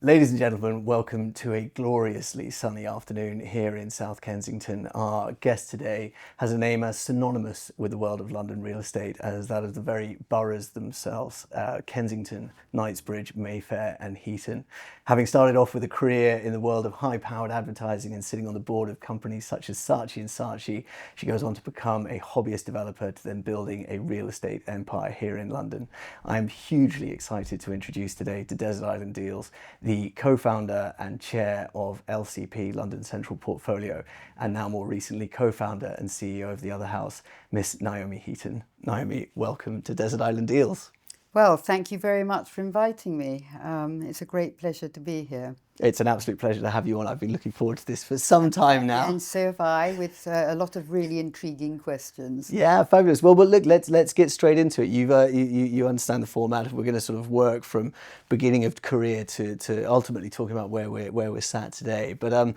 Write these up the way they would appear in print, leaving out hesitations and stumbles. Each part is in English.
Ladies and gentlemen, welcome to a gloriously sunny afternoon here in South Kensington. Our guest today has a name as synonymous with the world of London real estate as that of the very boroughs themselves, Kensington, Knightsbridge, Mayfair and Heaton. Having started off with a career in the world of high-powered advertising and sitting on the board of companies such as Saatchi Saatchi, she goes on to become a hobbyist developer to then building a real estate empire here in London. I'm hugely excited to introduce today to Desert Island Deals the co-founder and chair of LCP, London Central Portfolio, and now more recently co-founder and CEO of the Other House, Miss Naomi Heaton. Naomi, welcome to Desert Island Deals. Well, thank you very much for inviting me. It's a great pleasure to be here. It's an absolute pleasure to have you on. I've been looking forward to this for some time now. And so have I, with a lot of really intriguing questions. Yeah, fabulous. Well, but look, let's get straight into it. You understand the format. We're going to sort of work from beginning of career to ultimately talking about where we're sat today. But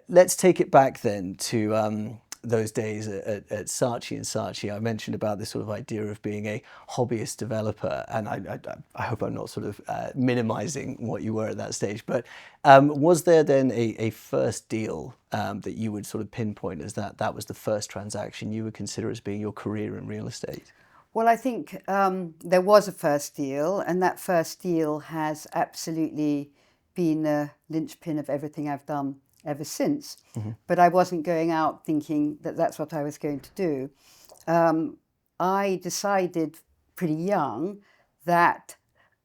let's take it back then to those days at Saatchi Saatchi. I mentioned about this sort of idea of being a hobbyist developer, and I hope I'm not sort of minimizing what you were at that stage, but was there then a first deal that you would sort of pinpoint as that was the first transaction you would consider as being your career in real estate? Well, I think there was a first deal, and that first deal has absolutely been the linchpin of everything I've done ever since. Mm-hmm. But I wasn't going out thinking that that's what I was going to do. I decided pretty young that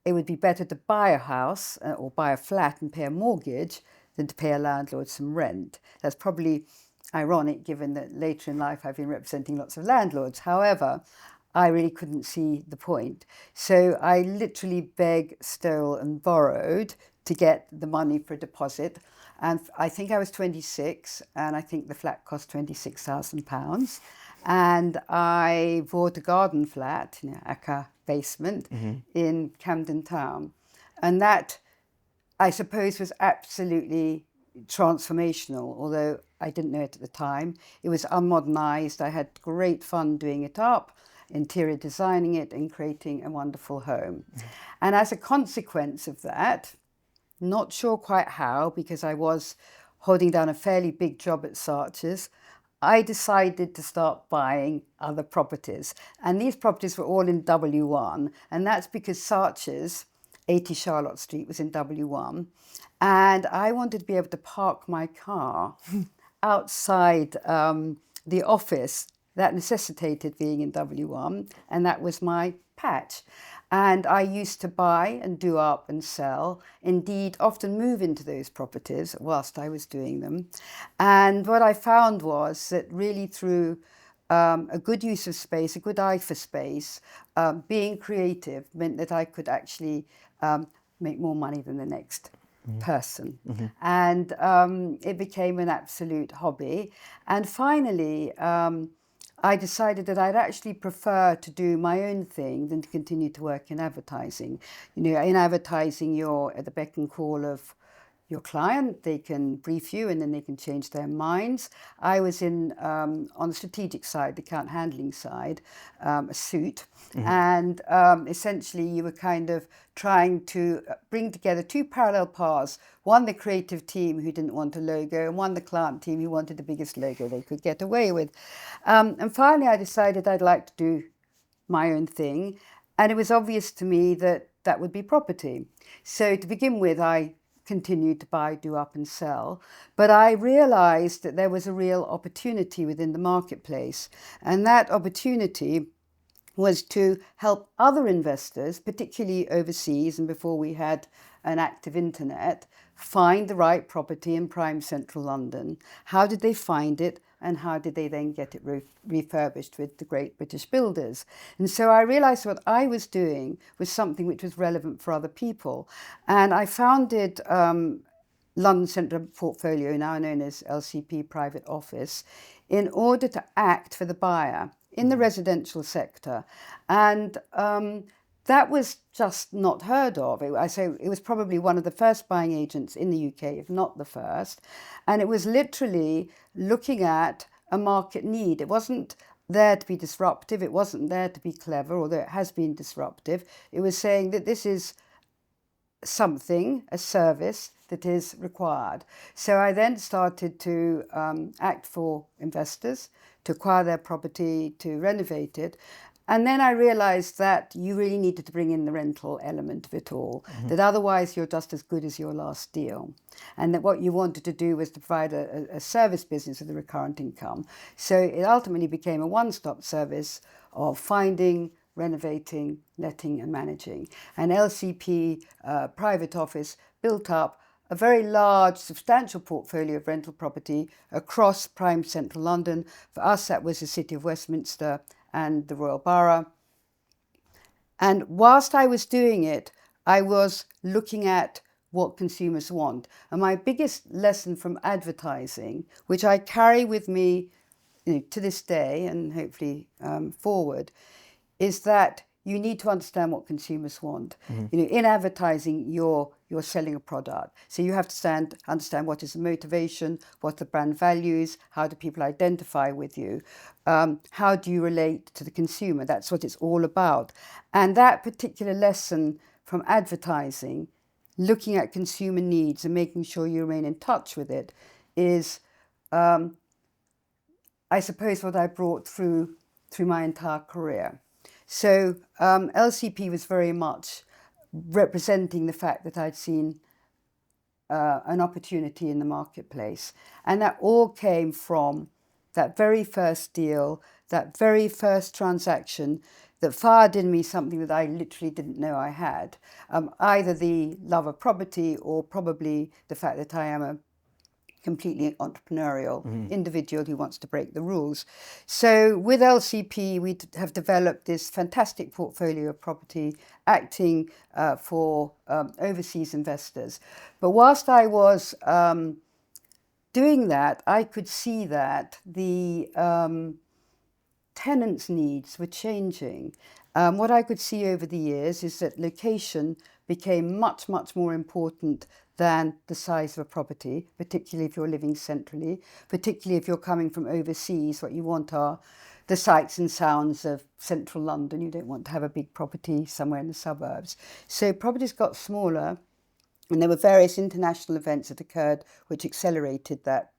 it would be better to buy a house or buy a flat and pay a mortgage than to pay a landlord some rent. That's probably ironic given that later in life I've been representing lots of landlords. However, I really couldn't see the point. So I literally begged, stole and borrowed to get the money for a deposit. And I think I was 26, and I think the flat cost £26,000. And I bought a garden flat, a basement, in Camden Town. And that, I suppose, was absolutely transformational, although I didn't know it at the time. It was unmodernised. I had great fun doing it up, interior designing it and creating a wonderful home. And as a consequence of that, not sure quite how, because I was holding down a fairly big job at Saatchi's, I decided to start buying other properties. And these properties were all in W1. And that's because Saatchi's, 80 Charlotte Street, was in W1. And I wanted to be able to park my car outside the office. That necessitated being in W1. And that was my patch. And I used to buy and do up and sell, indeed often move into those properties whilst I was doing them. And what I found was that really through a good use of space, a good eye for space, being creative meant that I could actually make more money than the next person. Mm-hmm. And it became an absolute hobby. And finally, I decided that I'd actually prefer to do my own thing than to continue to work in advertising. In advertising, you're at the beck and call of your client. They can brief you and then they can change their minds. I was on the strategic side, the account handling side, a suit. Mm-hmm. And essentially you were kind of trying to bring together two parallel paths. One, the creative team who didn't want a logo, and one, the client team who wanted the biggest logo they could get away with. And finally, I decided I'd like to do my own thing. And it was obvious to me that that would be property. So to begin with, I continued to buy, do up and sell. But I realized that there was a real opportunity within the marketplace. And that opportunity was to help other investors, particularly overseas and before we had an active internet, find the right property in prime central London. How did they find it? And how did they then get it refurbished with the great British builders? And so I realised what I was doing was something which was relevant for other people. And I founded London Central Portfolio, now known as LCP Private Office, in order to act for the buyer in the residential sector. And that was just not heard of. I say it was probably one of the first buying agents in the UK, if not the first. And it was literally looking at a market need. It wasn't there to be disruptive. It wasn't there to be clever, although it has been disruptive. It was saying that this is something, a service that is required. So I then started to act for investors, to acquire their property, to renovate it. And then I realized that you really needed to bring in the rental element of it all, that otherwise you're just as good as your last deal. And that what you wanted to do was to provide a service business with a recurrent income. So it ultimately became a one-stop service of finding, renovating, letting and managing. And LCP Private Office built up a very large, substantial portfolio of rental property across prime central London. For us, that was the City of Westminster and the Royal Borough. And whilst I was doing it, I was looking at what consumers want. And my biggest lesson from advertising, which I carry with me to this day and hopefully forward, is that you need to understand what consumers want. In advertising, you're selling a product. So you have to understand what is the motivation, what the brand values, how do people identify with you, how do you relate to the consumer? That's what it's all about. And that particular lesson from advertising, looking at consumer needs and making sure you remain in touch with it, is, I suppose, what I brought through my entire career. So LCP was very much representing the fact that I'd seen an opportunity in the marketplace. And that all came from that very first deal, that very first transaction that fired in me something that I literally didn't know I had. Either the love of property or probably the fact that I am a completely entrepreneurial individual who wants to break the rules. So with LCP, we have developed this fantastic portfolio of property acting for overseas investors. But whilst I was doing that, I could see that the tenants' needs were changing. What I could see over the years is that location became much, much more important than the size of a property, particularly if you're living centrally, particularly if you're coming from overseas. What you want are the sights and sounds of central London. You don't want to have a big property somewhere in the suburbs. So properties got smaller, and there were various international events that occurred which accelerated that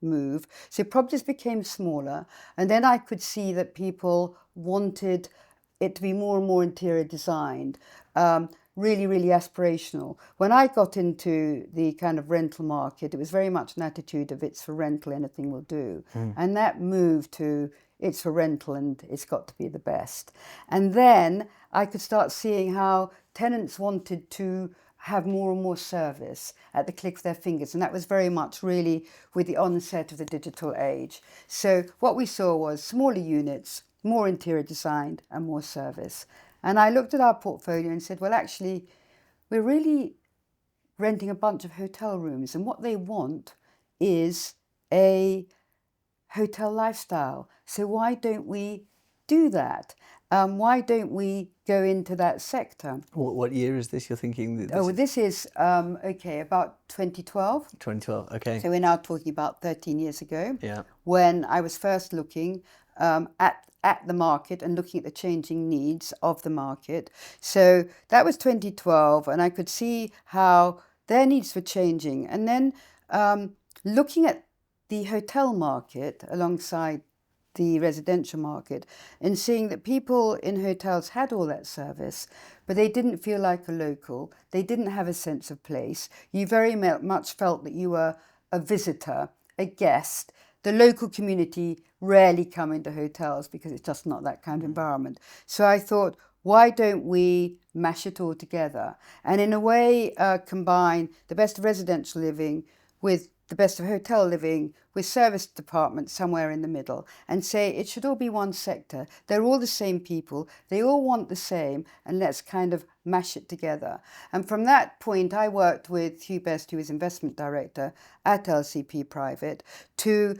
move. So properties became smaller, and then I could see that people wanted it to be more and more interior designed, really, really aspirational. When I got into the kind of rental market, it was very much an attitude of it's for rental, anything will do. And that moved to it's for rental and it's got to be the best. And then I could start seeing how tenants wanted to have more and more service at the click of their fingers. And that was very much really with the onset of the digital age. So what we saw was smaller units, more interior designed and more service. And I looked at our portfolio and said, well, actually, we're really renting a bunch of hotel rooms. And what they want is a hotel lifestyle. So why don't we do that? Why don't we go into that sector? What year is this you're thinking? This is, about 2012. 2012, okay. So we're now talking about 13 years ago. Yeah. When I was first looking at the market and looking at the changing needs of the market. So that was 2012, and I could see how their needs were changing. And then looking at the hotel market alongside the residential market and seeing that people in hotels had all that service, but they didn't feel like a local. They didn't have a sense of place. You very much felt that you were a visitor, a guest. The local community rarely come into hotels because it's just not that kind of environment. So I thought, why don't we mash it all together and in a way combine the best of residential living with the best of hotel living with service departments somewhere in the middle and say it should all be one sector. They're all the same people. They all want the same, and let's kind of mash it together. And from that point, I worked with Hugh Best, who is investment director at LCP Private, to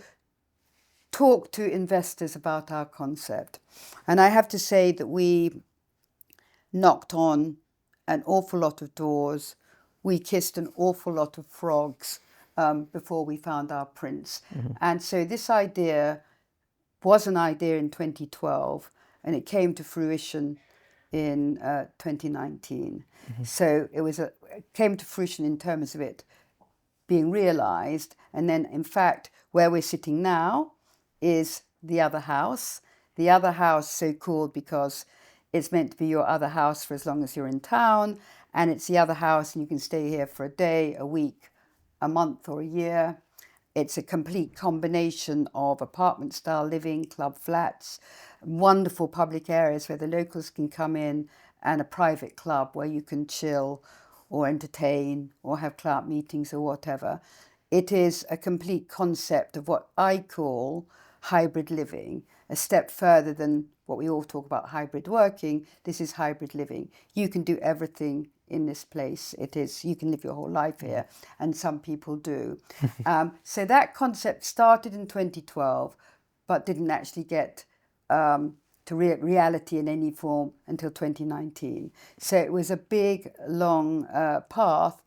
talk to investors about our concept. And I have to say that we knocked on an awful lot of doors. We kissed an awful lot of frogs before we found our prince. And so this idea was an idea in 2012, and it came to fruition in 2019. So it came to fruition in terms of it being realised. And then, in fact, where we're sitting now is the other house. The other house, so called because it's meant to be your other house for as long as you're in town. And it's the other house, and you can stay here for a day, a week, a month, or a year. It's a complete combination of apartment-style living, club flats, wonderful public areas where the locals can come in, and a private club where you can chill or entertain or have client meetings or whatever. It is a complete concept of what I call hybrid living, a step further than what we all talk about hybrid working. This is hybrid living. You can do everything in this place. You can live your whole life here, and some people do. So that concept started in 2012, but didn't actually get to reality in any form until 2019. So it was a big, long path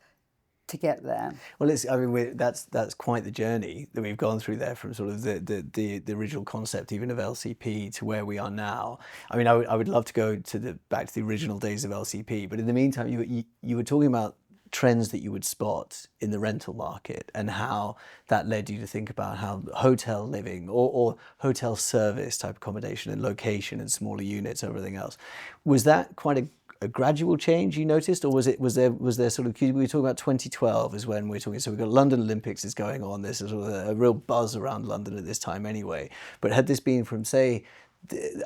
to get there. Well, that's quite the journey that we've gone through there, from sort of the original concept even of LCP to where we are now. I mean, I would love to go back to the original days of LCP, but in the meantime, you were talking about trends that you would spot in the rental market and how that led you to think about how hotel living or hotel service type accommodation and location and smaller units, everything else. Was that quite a gradual change you noticed, or was there sort of, we were talking about 2012 is when we're talking, so we've got London Olympics is going on, there's sort of a real buzz around London at this time anyway, but had this been from, say,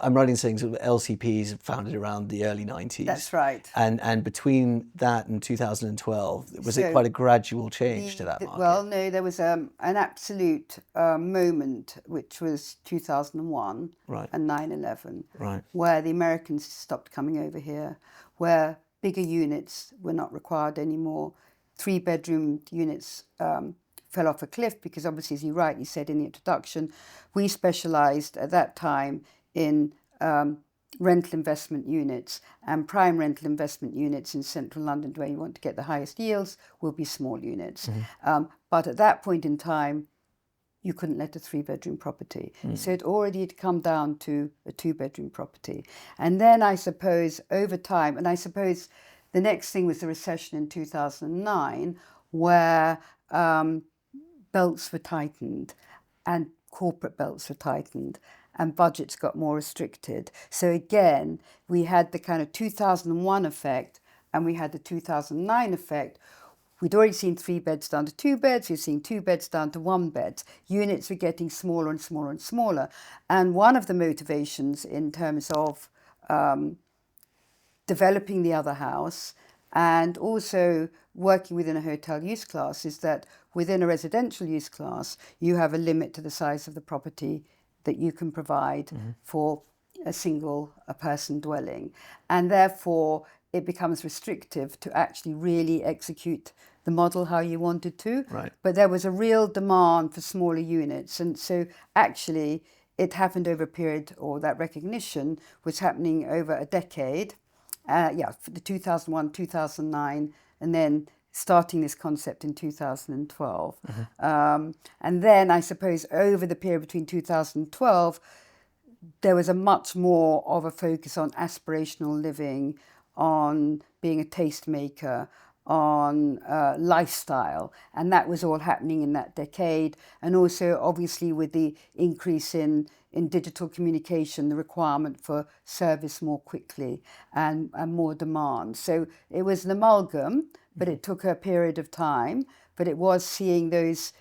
I'm right in saying sort of LCPs founded around the early 90s. That's right. And between that and 2012, was it quite a gradual change to that market? Well, no, there was an absolute moment, which was 2001 Right. and 9/11, Right. where the Americans stopped coming over here, where bigger units were not required anymore. 3-bedroom units fell off a cliff because, obviously, as you rightly said in the introduction, we specialised at that time in rental investment units, and prime rental investment units in central London, where you want to get the highest yields, will be small units. But at that point in time, you couldn't let a 3-bedroom property. So it already had come down to a 2-bedroom property. And then I suppose over time, and I suppose the next thing was the recession in 2009, where belts were tightened and corporate belts were tightened and budgets got more restricted. So again, we had the kind of 2001 effect and we had the 2009 effect. We'd already seen 3 beds down to 2 beds. We've seen 2 beds down to 1 bed. Units were getting smaller and smaller and smaller. And one of the motivations in terms of developing the other house and also working within a hotel use class is that within a residential use class, you have a limit to the size of the property that you can provide for a single person dwelling. And therefore, it becomes restrictive to actually really execute the model how you wanted to. Right. But there was a real demand for smaller units. And so actually, it happened over a period, or that recognition was happening over a decade. For the 2001, 2009, and then starting this concept in 2012. And then I suppose over the period between 2012, there was a much more of a focus on aspirational living, on being a tastemaker, on lifestyle. And that was all happening in that decade. And also, obviously, with the increase in digital communication, the requirement for service more quickly and more demand. So it was an amalgam, but it took a period of time. But it was seeing those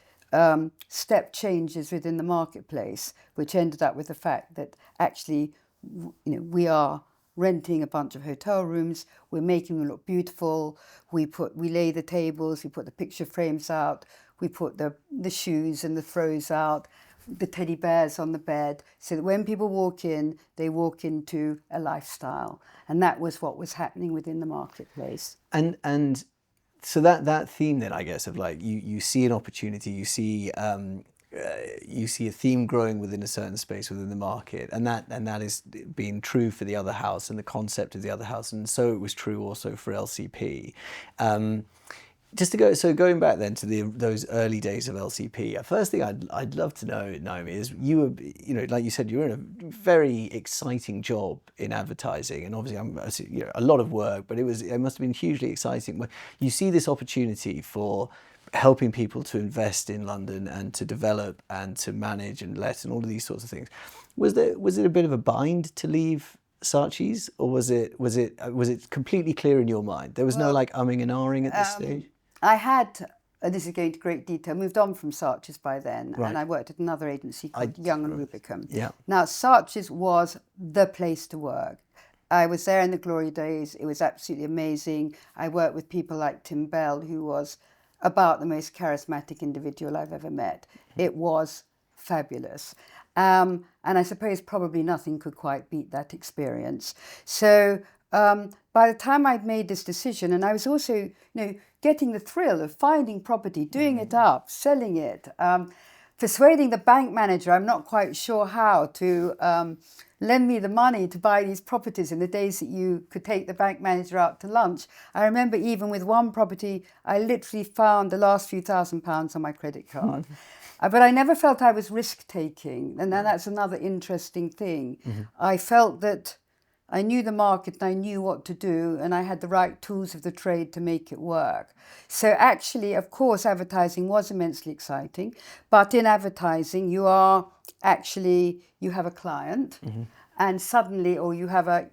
step changes within the marketplace, which ended up with the fact that actually, we are renting a bunch of hotel rooms, we're making them look beautiful, we lay the tables, we put the picture frames out, we put the shoes and the throws out, the teddy bears on the bed, so that when people walk in, they walk into a lifestyle. And that was what was happening within the marketplace. And so that theme then, I guess, of like you see an opportunity, you see a theme growing within a certain space within the market, and that is being true for the other house and the concept of the other house, and so it was true also for LCP. Just to going back then to those early days of LCP. First thing I'd love to know, Naomi, is you were, like you said, you were in a very exciting job in advertising, and obviously a lot of work, but it must have been hugely exciting when you see this opportunity for helping people to invest in London and to develop and to manage and let and all of these sorts of things. Was it a bit of a bind to leave Saatchi's, or was it completely clear in your mind? There was no like umming and ahhing at this stage? I had, and this is going to great detail, moved on from Saatchi's by then, Right. and I worked at another agency called Young and Rubicam. Yeah. Now, Saatchi's was the place to work. I was there in the glory days. It was absolutely amazing. I worked with people like Tim Bell, who was about the most charismatic individual I've ever met. It was fabulous. And I suppose probably nothing could quite beat that experience. So by the time I'd made this decision, and I was also, getting the thrill of finding property, doing it up, selling it, persuading the bank manager, I'm not quite sure how, to lend me the money to buy these properties in the days that you could take the bank manager out to lunch. I remember even with one property, I literally found the last few £1,000s on my credit card. But I never felt I was risk-taking, and then that's another interesting thing. I felt that I knew the market and I knew what to do, and I had the right tools of the trade to make it work. So actually, of course, advertising was immensely exciting, but in advertising, you have a client, and suddenly, or you have a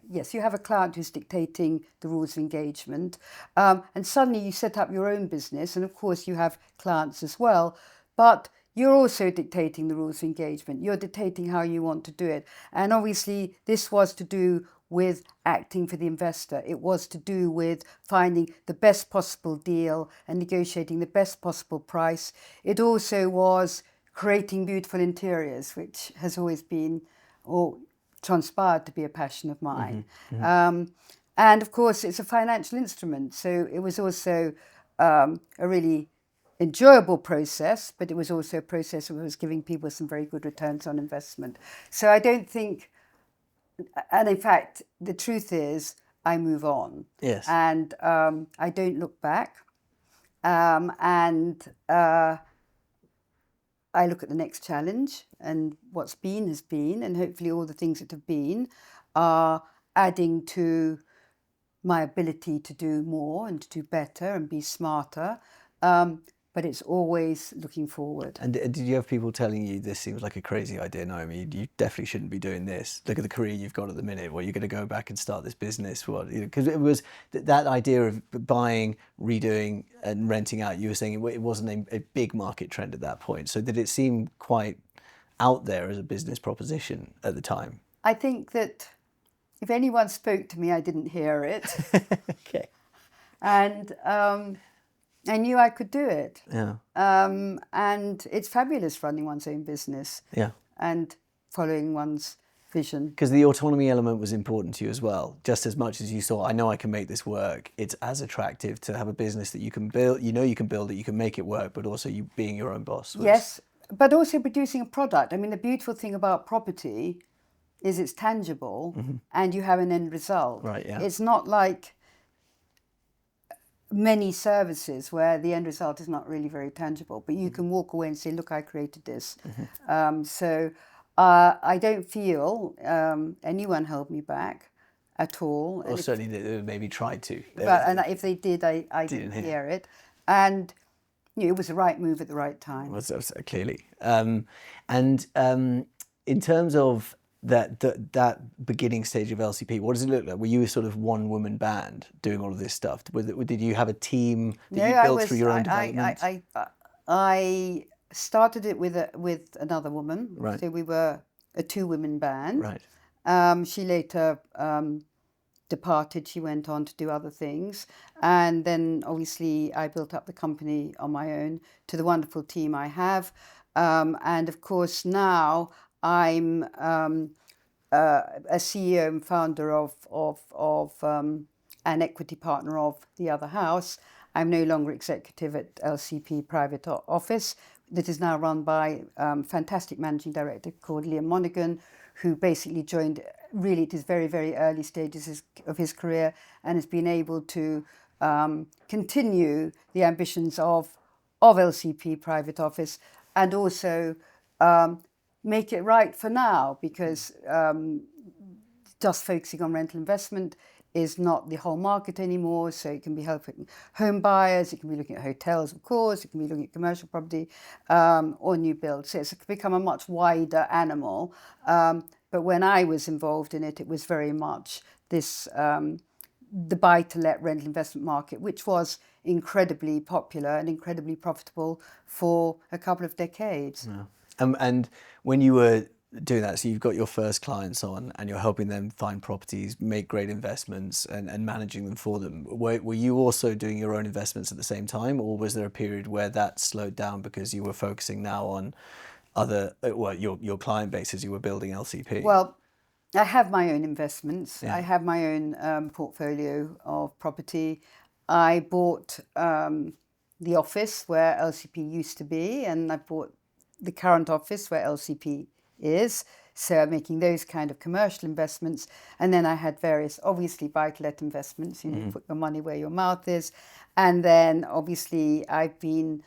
client who's dictating the rules of engagement, and suddenly you set up your own business, and of course you have clients as well, but you're also dictating the rules of engagement. You're dictating how you want to do it. And obviously, this was to do with acting for the investor. It was to do with finding the best possible deal and negotiating the best possible price. It also was creating beautiful interiors, which has always been, or transpired to be, a passion of mine. And of course, it's a financial instrument. So it was also a really enjoyable process, but it was also a process that was giving people some very good returns on investment. So I don't think, and in fact, the truth is, I move on. Yes. And I don't look back. And I look at the next challenge, and what's been has been, and hopefully all the things that have been are adding to my ability to do more and to do better and be smarter. But it's always looking forward. And did you have people telling you this seems like a crazy idea, Naomi? You definitely shouldn't be doing this. Look at the career you've got at the minute. Well, you're going to go back and start this business. What? Because it was that idea of buying, redoing, and renting out. You were saying it wasn't a big market trend at that point. So did it seem quite out there as a business proposition at the time? I think that if anyone spoke to me, I didn't hear it. Okay. And I knew I could do it. Yeah. And it's fabulous running one's own business. Yeah. And following one's vision. Because the autonomy element was important to you as well. Just as much as you saw, I know I can make this work, it's as attractive to have a business that you can build, you can build it, you can make it work, but also you being your own boss. Yes, but also producing a product. I mean, the beautiful thing about property is it's tangible and you have an end result. Right, yeah. It's not like many services where the end result is not really very tangible, but you can walk away and say, look, I created this. So I don't feel anyone held me back at all. Or certainly they maybe tried to. And if they did, I didn't hear it. And it was the right move at the right time. Well, clearly. And in terms of that beginning stage of LCP, what does it look like? Were you a sort of one-woman band doing all of this stuff? Did you have a team that you built through your own development? I started it with another woman. Right. So we were a two-women band. Right. She later departed. She went on to do other things. And then obviously I built up the company on my own to the wonderful team I have. And of course now I'm a CEO and founder of an equity partner of the Other House. I'm no longer executive at LCP Private Office. That is now run by a fantastic managing director called Liam Monaghan, who basically joined really at his very, very early stages of his career and has been able to continue the ambitions of LCP private office, and also make it right for now, because just focusing on rental investment is not the whole market anymore. So it can be helping home buyers, it can be looking at hotels, of course, it can be looking at commercial property or new build. So it's become a much wider animal. But when I was involved in it, it was very much this the buy-to-let rental investment market, which was incredibly popular and incredibly profitable for a couple of decades. Yeah. And when you were doing that, so you've got your first clients on and you're helping them find properties, make great investments and managing them for them. Were you also doing your own investments at the same time, or was there a period where that slowed down because you were focusing now on your client base as you were building LCP? Well, I have my own investments. Yeah. I have my own portfolio of property. I bought the office where LCP used to be, and I bought the current office where LCP is. So I'm making those kind of commercial investments. And then I had various, obviously, buy-to-let investments, put your money where your mouth is. And then, obviously, I've been,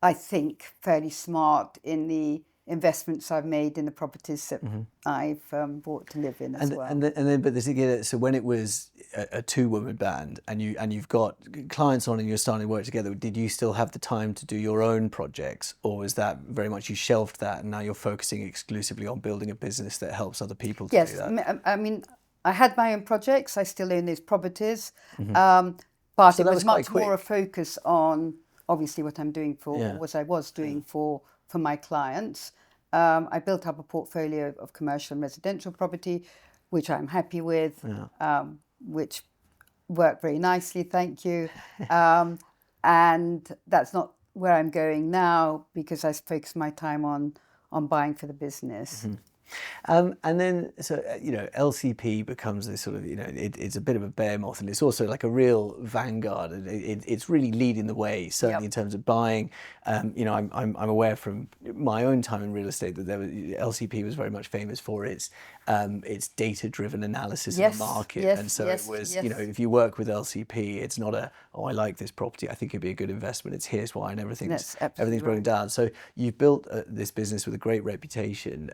I think, fairly smart in the investments I've made in the properties that I've bought to live in as well. And then, but so when it was a two-woman band and you've got clients on and you're starting to work together, did you still have the time to do your own projects, or was that very much you shelved that and now you're focusing exclusively on building a business that helps other people to do that? Yes, I mean, I had my own projects. I still own those properties, but So it that was was quite much more a quick. focus on obviously what I'm doing for, Yeah. or what I was doing for my clients. I built up a portfolio of commercial and residential property, which I'm happy with, which worked very nicely, thank you. And that's not where I'm going now, because I focus my time on buying for the business. And then, so, LCP becomes this sort of, it's a bit of a behemoth, and it's also like a real vanguard. And it's really leading the way, certainly in terms of buying. I'm aware from my own time in real estate that LCP was very much famous for its data-driven analysis of the market. And so it was, if you work with LCP, it's not I like this property, I think it'd be a good investment, it's here's why, and everything's broken down. So you've built this business with a great reputation.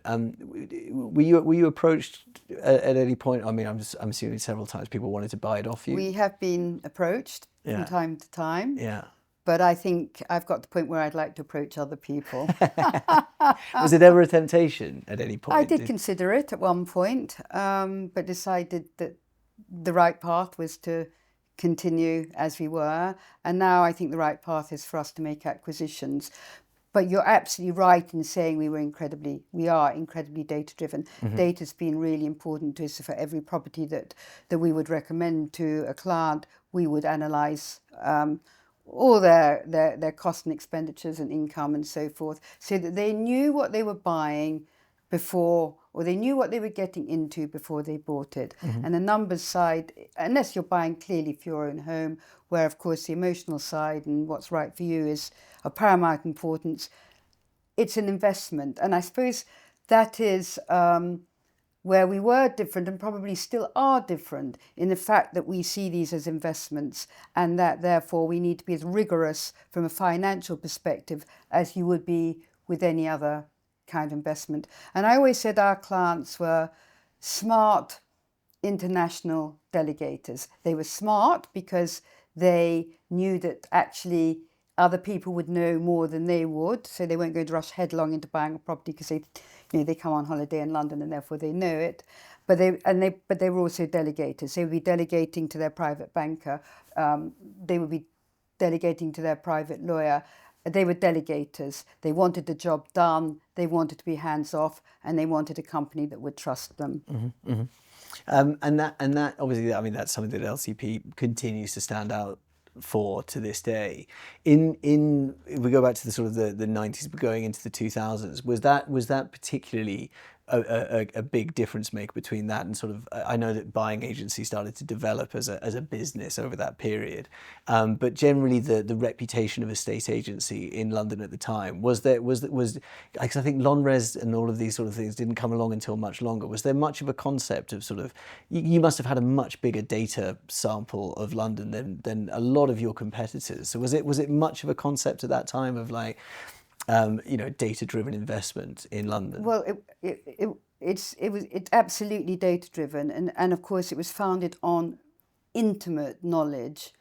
Were you approached at any point? I mean, I'm assuming several times people wanted to buy it off you. We have been approached from time to time. Yeah. But I think I've got to the point where I'd like to approach other people. Was it ever a temptation at any point? I did consider it at one point, but decided that the right path was to continue as we were. And now I think the right path is for us to make acquisitions. But you're absolutely right in saying we are incredibly data-driven. Data's been really important to us. For every property that we would recommend to a client, we would analyse all their costs and expenditures and income and so forth, so that they knew what they were buying before, or they knew what they were getting into before they bought it. And the numbers side, unless you're buying clearly for your own home, where of course the emotional side and what's right for you is of paramount importance, it's an investment. And I suppose that is where we were different, and probably still are different, in the fact that we see these as investments, and that therefore we need to be as rigorous from a financial perspective as you would be with any other kind of investment. And I always said our clients were smart international delegators. They were smart because they knew that actually other people would know more than they would, so they weren't going to rush headlong into buying a property because they come on holiday in London and therefore they know it. But they were also delegators. They would be delegating to their private banker. They would be delegating to their private lawyer. They were delegators. They wanted the job done. They wanted to be hands off, and they wanted a company that would trust them. And that obviously, I mean, that's something that LCP continues to stand out for to this day. If we go back to the sort of the 90s, but going into the 2000s, was that particularly a big difference maker between that and sort of, I know that buying agency started to develop as a business over that period, but generally the reputation of estate agency in London at the time, because I think Lonres and all of these sort of things didn't come along until much longer. Was there much of a concept of sort of, you must have had a much bigger data sample of London than a lot of your competitors. So was it much of a concept at that time of like, data-driven investment in London? Well, it's absolutely data-driven, and of course it was founded on intimate knowledge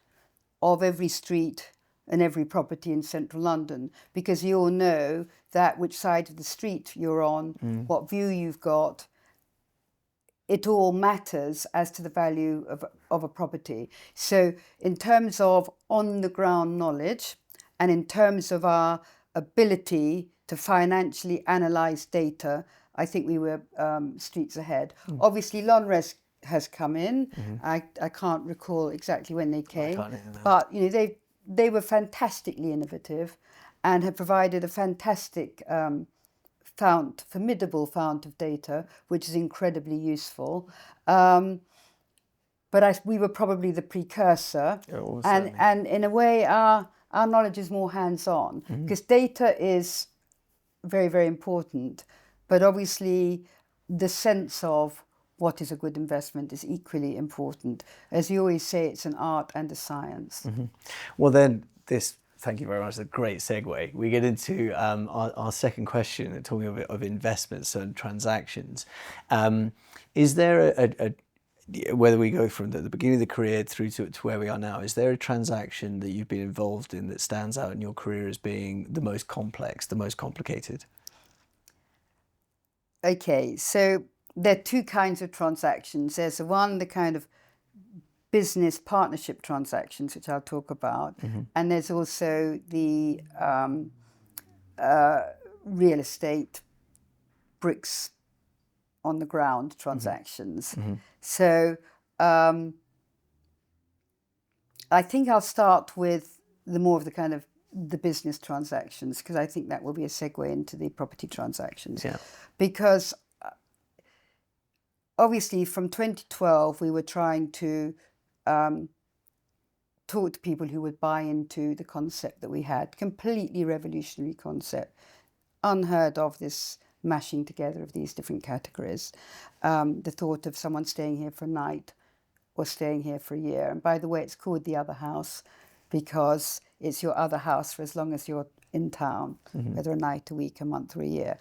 of every street and every property in central London, because you all know that which side of the street you're on, what view you've got, it all matters as to the value of a property. So in terms of on-the-ground knowledge and in terms of our ability to financially analyse data, I think we were streets ahead. Obviously, Lonres has come in. I can't recall exactly when they came, but they were fantastically innovative and have provided a fantastic formidable fount of data, which is incredibly useful. But we were probably the precursor, and in a way our knowledge is more hands-on, because data is very, very important, but obviously the sense of what is a good investment is equally important. As you always say, it's an art and a science. Well then, thank you very much, it's a great segue. We get into our second question, talking of investments and transactions. Is there whether we go from the beginning of the career through to where we are now, is there a transaction that you've been involved in that stands out in your career as being the most complex, the most complicated? Okay, so there are two kinds of transactions. There's the kind of business partnership transactions, which I'll talk about, and there's also the real estate bricks on the ground transactions. So I think I'll start with more of the kind of the business transactions, because I think that will be a segue into the property transactions. Yeah. Because obviously from 2012 we were trying to talk to people who would buy into the concept that we had. Completely revolutionary concept, unheard of, this mashing together of these different categories. The thought of someone staying here for a night or staying here for a year. And by the way, it's called the other house because it's your other house for as long as you're in town, whether a night, a week, a month or a year.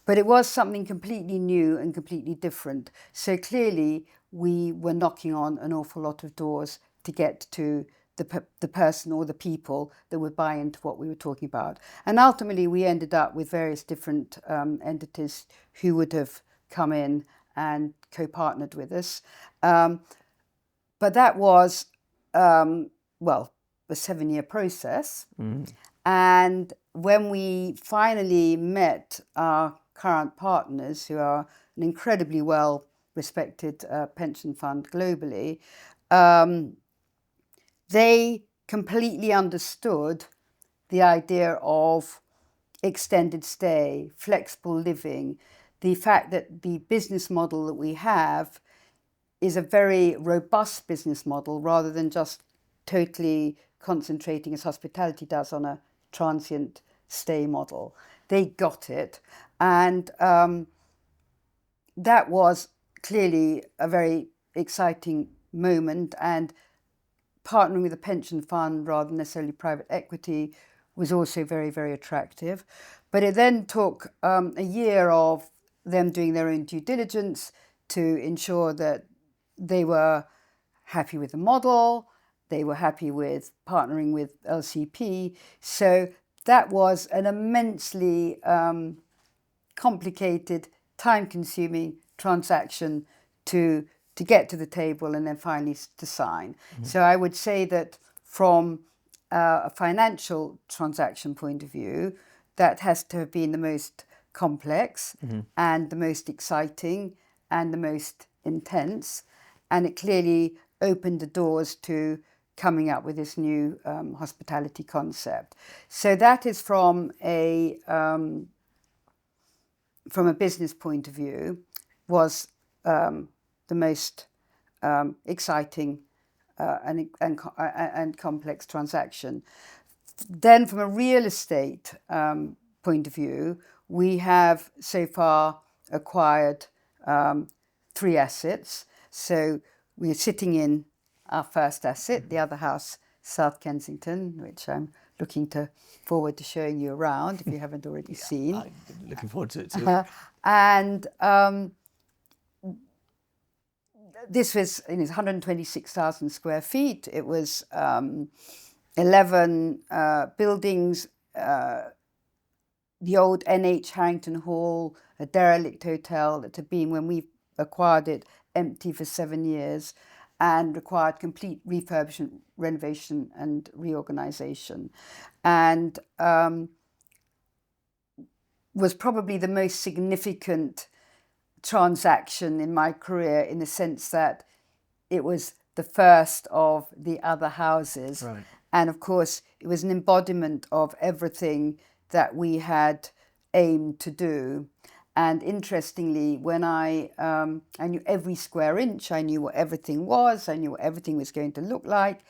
But it was something completely new and completely different. So clearly we were knocking on an awful lot of doors to get to the person or the people that would buy into what we were talking about. And ultimately we ended up with various different entities who would have come in and co-partnered with us. But that was, a 7-year process. And when we finally met our current partners, who are an incredibly well-respected pension fund globally, they completely understood the idea of extended stay, flexible living, the fact that the business model that we have is a very robust business model rather than just totally concentrating, as hospitality does, on a transient stay model. They got it. And that was clearly a very exciting moment, and partnering with a pension fund rather than necessarily private equity was also very, very attractive. But it then took a year of them doing their own due diligence to ensure that they were happy with the model, they were happy with partnering with LCP. So that was an immensely complicated, time-consuming transaction to get to the table and then finally to sign. So I would say that from a financial transaction point of view, that has to have been the most complex and the most exciting and the most intense. And it clearly opened the doors to coming up with this new hospitality concept. So that is from a from a business point of view, was the most exciting and complex transaction. Then, from a real estate point of view, we have so far acquired 3 assets. So we're sitting in our first asset, the Other House South Kensington, which I'm looking forward to showing you around if you haven't already seen. I'm looking forward to it too. And this was 126,000 square feet. It was 11 buildings, the old NH Harrington Hall, a derelict hotel that had been, when we acquired it, empty for 7 years and required complete refurbishment, renovation and reorganisation. And was probably the most significant transaction in my career, in the sense that it was the first of the other houses. Right. And of course, it was an embodiment of everything that we had aimed to do. And interestingly, when I knew every square inch, I knew what everything was, I knew what everything was going to look like.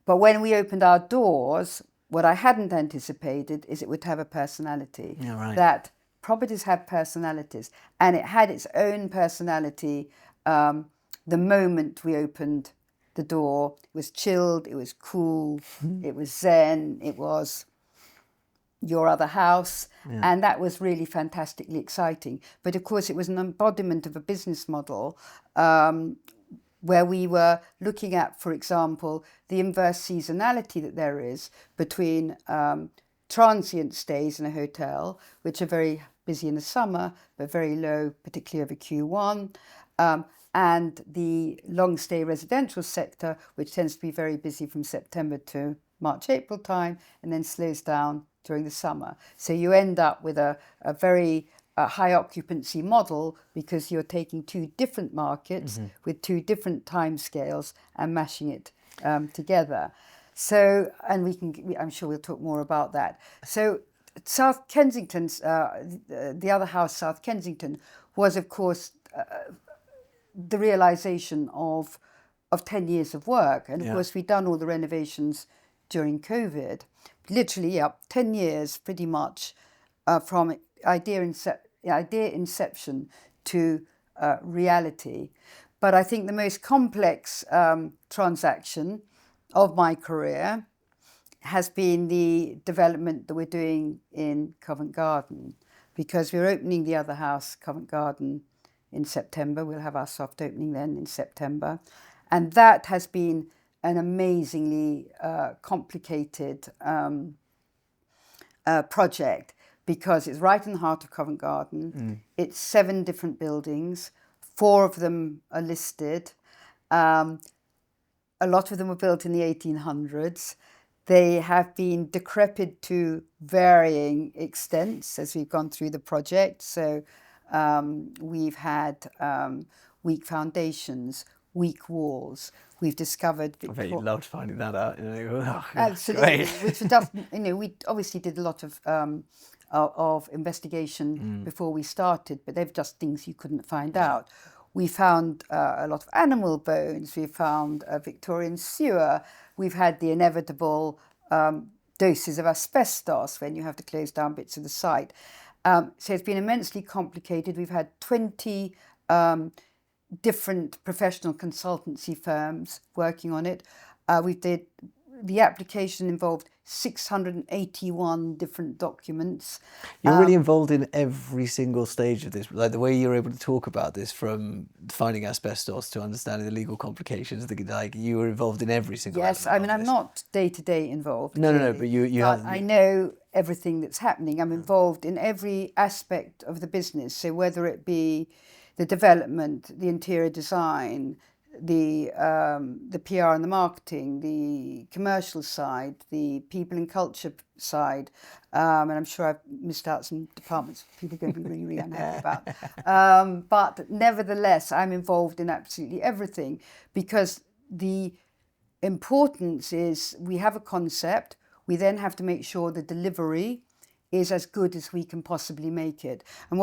But when we opened our doors, what I hadn't anticipated is it would have a personality. Yeah, right. That properties have personalities, and it had its own personality the moment we opened the door. It was chilled, it was cool, it was zen, it was your other house, and that was really fantastically exciting. But of course, it was an embodiment of a business model where we were looking at, for example, the inverse seasonality that there is between transient stays in a hotel, which are very busy in the summer, but very low, particularly over Q1, and the long stay residential sector, which tends to be very busy from September to March, April time, and then slows down during the summer. So you end up with a very high occupancy model, because you're taking 2 different markets with 2 different timescales and mashing it together. So, and I'm sure we'll talk more about that. So South Kensington's, the Other House South Kensington, was of course the realisation of 10 years of work. And of course, we'd done all the renovations during COVID. Literally, 10 years pretty much from idea inception to reality. But I think the most complex transaction of my career has been the development that we're doing in Covent Garden, because we're opening the Other House, Covent Garden, in September. We'll have our soft opening then in September. And that has been an amazingly complicated project, because it's right in the heart of Covent Garden. It's 7 different buildings. 4 of them are listed. A lot of them were built in the 1800s. They have been decrepit to varying extents as we've gone through the project. So we've had weak foundations, weak walls. We've discovered... I bet you loved finding that out. Absolutely. Which we obviously did a lot of investigation before we started, but they're just things you couldn't find out. We found a lot of animal bones. We found a Victorian sewer. We've had the inevitable doses of asbestos when you have to close down bits of the site. So it's been immensely complicated. We've had 20 different professional consultancy firms working on it. The application involved 681 different documents. You're really involved in every single stage of this, like the way you're able to talk about this, from finding asbestos to understanding the legal complications. Like, you were involved in every single. Yes, I mean, I'm not day-to-day involved. No, but you have. I know everything that's happening. I'm involved in every aspect of the business. So whether it be the development, the interior design, the PR and the marketing, the commercial side, the people and culture side, and I'm sure I've missed out some departments people are going to be really, really unhappy about. But nevertheless, I'm involved in absolutely everything, because the importance is we have a concept, we then have to make sure the delivery is as good as we can possibly make it. And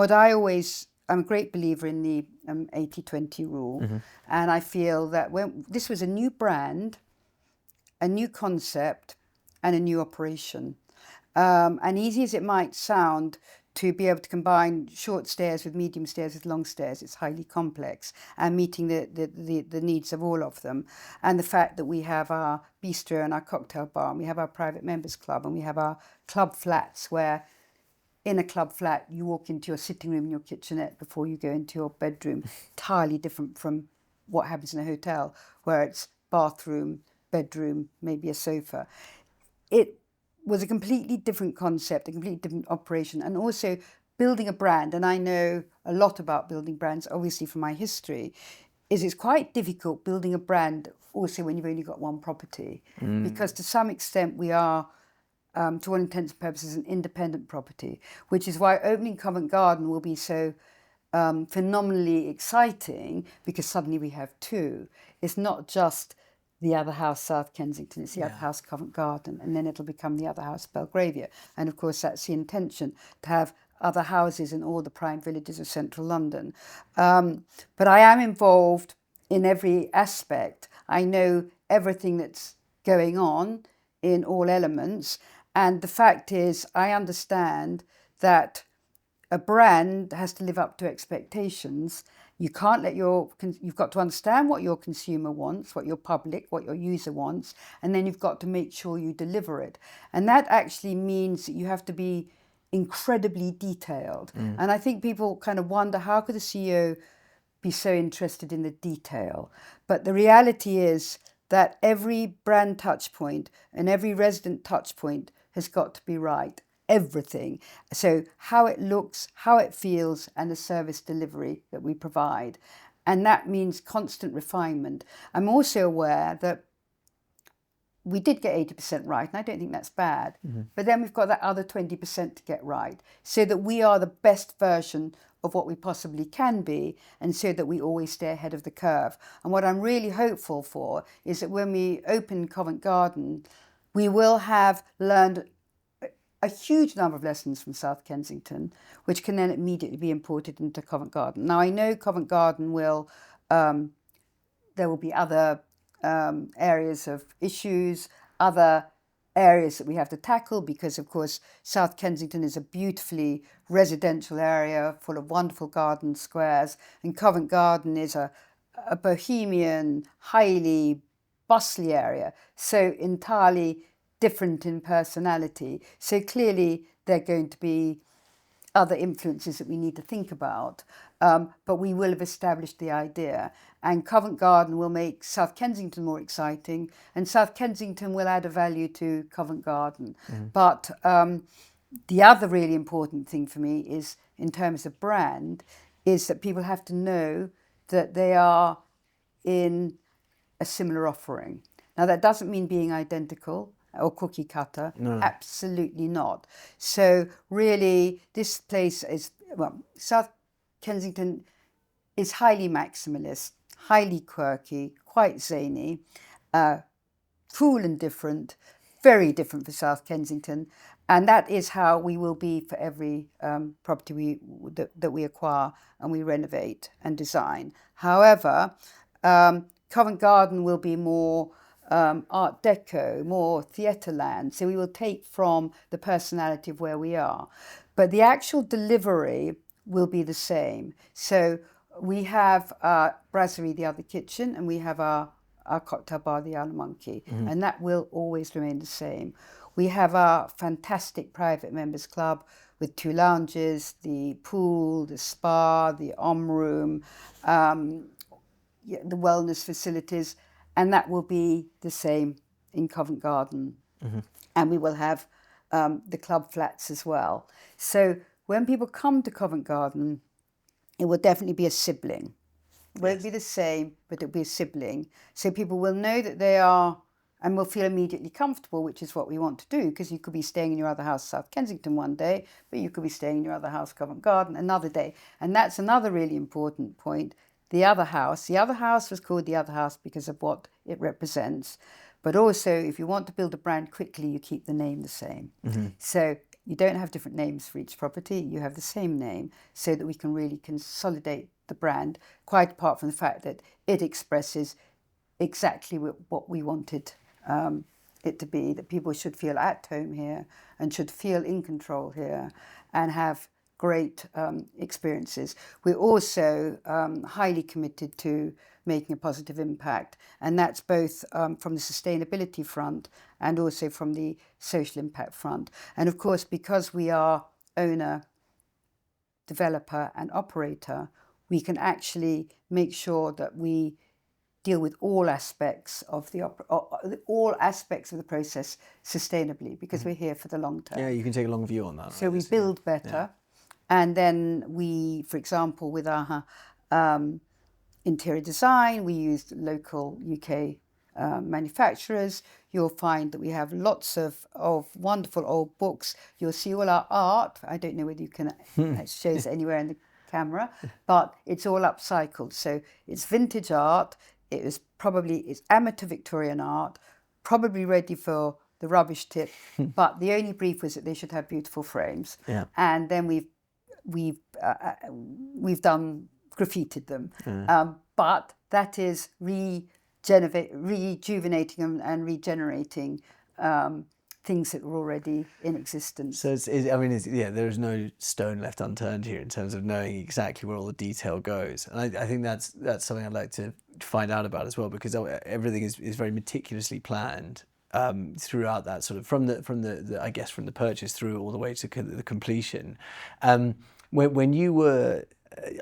I'm a great believer in the 80-20 rule. And I feel that when this was a new brand, a new concept, and a new operation. And easy as it might sound to be able to combine short stairs with medium stairs with long stairs, it's highly complex, and meeting the needs of all of them. And the fact that we have our bistro and our cocktail bar, and we have our private members club, and we have our club flats, where in a club flat you walk into your sitting room and your kitchenette before you go into your bedroom. Entirely different from what happens in a hotel, where it's bathroom, bedroom, maybe a sofa. It was a completely different concept, a completely different operation, and also building a brand. And I know a lot about building brands, obviously from my history, it's quite difficult building a brand also when you've only got one property, because to some extent we are, to all intents and purposes, an independent property, which is why opening Covent Garden will be so phenomenally exciting, because suddenly we have two. It's not just the Other House South Kensington, it's the Other House Covent Garden, and then it'll become the Other House Belgravia. And of course that's the intention, to have other houses in all the prime villages of central London. But I am involved in every aspect. I know everything that's going on in all elements, and the fact is I understand that a brand has to live up to expectations. You can't let you've got to understand what your consumer wants, what your public, what your user wants, and then you've got to make sure you deliver it. And that actually means that you have to be incredibly detailed. And I think people kind of wonder, how could a CEO be so interested in the detail? But the reality is that every brand touch point and every resident touch point has got to be right. Everything. So how it looks, how it feels, and the service delivery that we provide. And that means constant refinement. I'm also aware that we did get 80% right, and I don't think that's bad. But then we've got that other 20% to get right, so that we are the best version of what we possibly can be, and so that we always stay ahead of the curve. And what I'm really hopeful for is that when we open Covent Garden, we will have learned a huge number of lessons from South Kensington, which can then immediately be imported into Covent Garden. Now, I know Covent Garden will, there will be other areas of issues, other areas that we have to tackle, because, of course, South Kensington is a beautifully residential area full of wonderful garden squares, and Covent Garden is a bohemian, highly bustly area, so entirely different in personality. So clearly there are going to be other influences that we need to think about, but we will have established the idea, and Covent Garden will make South Kensington more exciting, and South Kensington will add a value to Covent Garden. But the other really important thing for me is, in terms of brand, is that people have to know that they are in a similar offering. Now, that doesn't mean being identical or cookie cutter. No. Absolutely not. So really, this place is, well, South Kensington is highly maximalist, highly quirky, quite zany, cool and different, very different for South Kensington. And that is how we will be for every property that we acquire and we renovate and design. However, Covent Garden will be more Art Deco, more theatre land. So we will take from the personality of where we are. But the actual delivery will be the same. So we have Brasserie, the other kitchen, and we have our cocktail bar, the Isle of Monkey. And that will always remain the same. We have our fantastic private members club with 2 lounges, the pool, the spa, the room, the wellness facilities. And that will be the same in Covent Garden. And we will have the club flats as well. So when people come to Covent Garden, it will definitely be a sibling. It won't be the same, but it'll be a sibling. So people will know that they are, and will feel immediately comfortable, which is what we want to do, because you could be staying in your other house, South Kensington, one day, but you could be staying in your other house, Covent Garden, another day. And that's another really important point. The other house was called the Other House because of what it represents. But also, if you want to build a brand quickly, you keep the name the same. So you don't have different names for each property, you have the same name, so that we can really consolidate the brand, quite apart from the fact that it expresses exactly what we wanted it to be, that people should feel at home here and should feel in control here and have great experiences. We're also highly committed to making a positive impact, and that's both from the sustainability front and also from the social impact front. And of course, because we are owner, developer and operator, we can actually make sure that we deal with all aspects of the process sustainably, because we're here for the long term. Yeah, you can take a long view on that. So we build better, and then we, for example, with our interior design, we used local UK manufacturers. You'll find that we have lots of wonderful old books. You'll see all our art. I don't know whether you can show this anywhere in the camera, but it's all upcycled. So it's vintage art. It's amateur Victorian art, probably ready for the rubbish tip. But the only brief was that they should have beautiful frames. Yeah. And then we've done graffitied them. But that is rejuvenating and regenerating things that were already in existence. So there is no stone left unturned here in terms of knowing exactly where all the detail goes, and I think that's something I'd like to find out about as well, because everything is very meticulously planned throughout that sort of from the I guess from the purchase through all the way to the completion. When you were,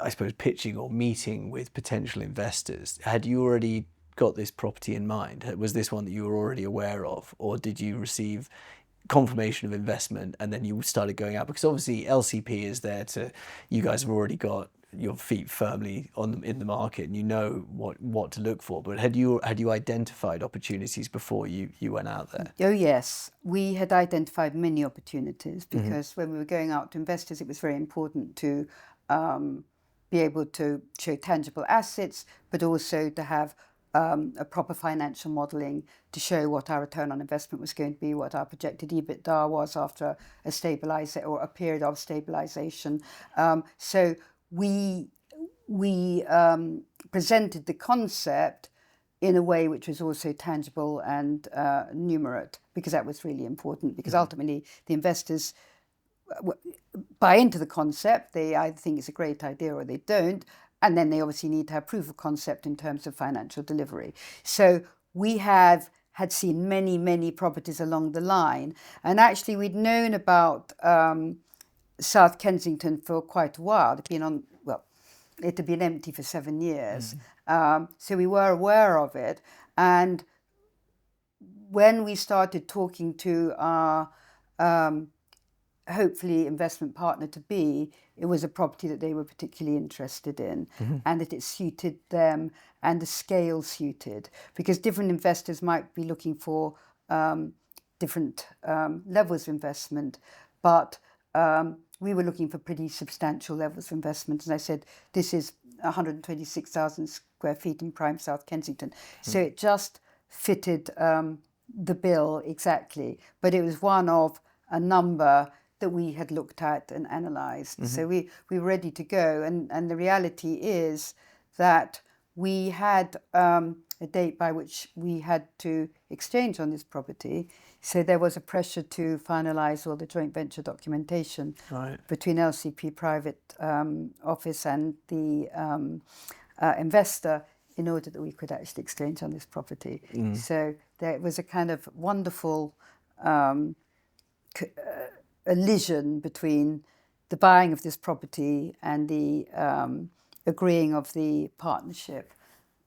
I suppose, pitching or meeting with potential investors, had you already got this property in mind? Was this one that you were already aware of, or did you receive confirmation of investment and then you started going out? Because obviously LCP is there to, you guys have already got your feet firmly in the market and you know what to look for. But had you identified opportunities before you went out there? Oh yes, we had identified many opportunities, because when we were going out to investors, it was very important to be able to show tangible assets, but also to have a proper financial modelling to show what our return on investment was going to be, what our projected EBITDA was after a period of stabilisation. So we presented the concept in a way which was also tangible and numerate, because that was really important, because ultimately the investors buy into the concept. They either think it's a great idea or they don't. And then they obviously need to have proof of concept in terms of financial delivery. So we had seen many, many properties along the line. And actually we'd known about South Kensington for quite a while. It had been empty for 7 years. So we were aware of it. And when we started talking to our hopefully investment partner to be, it was a property that they were particularly interested in, and that it suited them and the scale suited, because different investors might be looking for different levels of investment, but we were looking for pretty substantial levels of investment. And I said, this is 126,000 square feet in prime South Kensington. So it just fitted the bill exactly, but it was one of a number that we had looked at and analysed. So we were ready to go. And the reality is that we had a date by which we had to exchange on this property. So there was a pressure to finalise all the joint venture documentation between LCP Private Office and the investor, in order that we could actually exchange on this property. So there was a kind of wonderful elision between the buying of this property and the agreeing of the partnership,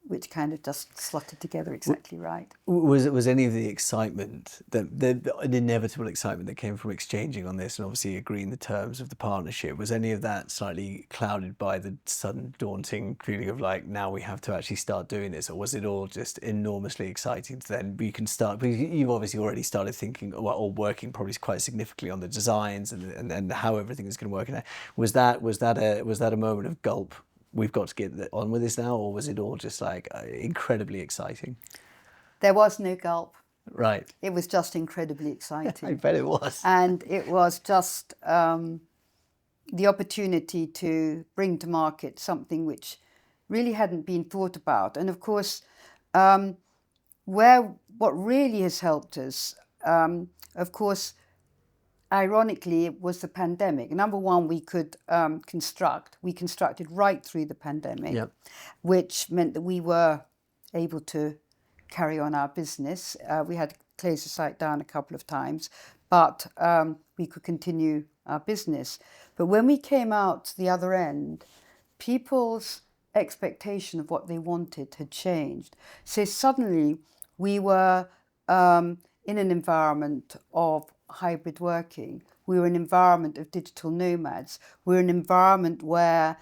which kind of just slotted together exactly right. Was any of the excitement, the inevitable excitement that came from exchanging on this and obviously agreeing the terms of the partnership, was any of that slightly clouded by the sudden daunting feeling of like, now we have to actually start doing this? Or was it all just enormously exciting to then we can start, because you've obviously already started thinking, or working probably quite significantly on the designs and how everything is going to work? Was that a moment of gulp, we've got to get on with this now, or was it all just like incredibly exciting? There was no gulp. Right. It was just incredibly I exciting. bet it was. And it was just the opportunity to bring to market something which really hadn't been thought about. And of course, what really has helped us, of course, ironically, it was the pandemic. Number one, we could construct. We constructed right through the pandemic, Yep. which meant that we were able to carry on our business. We had to close the site down a couple of times, but we could continue our business. But when we came out the other end, people's expectation of what they wanted had changed. So suddenly we were in an environment of hybrid working. We were in an environment of digital nomads. We were in an environment where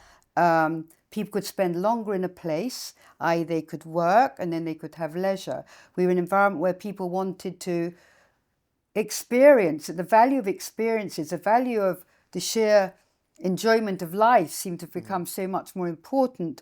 people could spend longer in a place, i.e. they could work and then they could have leisure. We were in an environment where people wanted to experience, the value of experiences, the value of the sheer enjoyment of life seemed to have become so much more important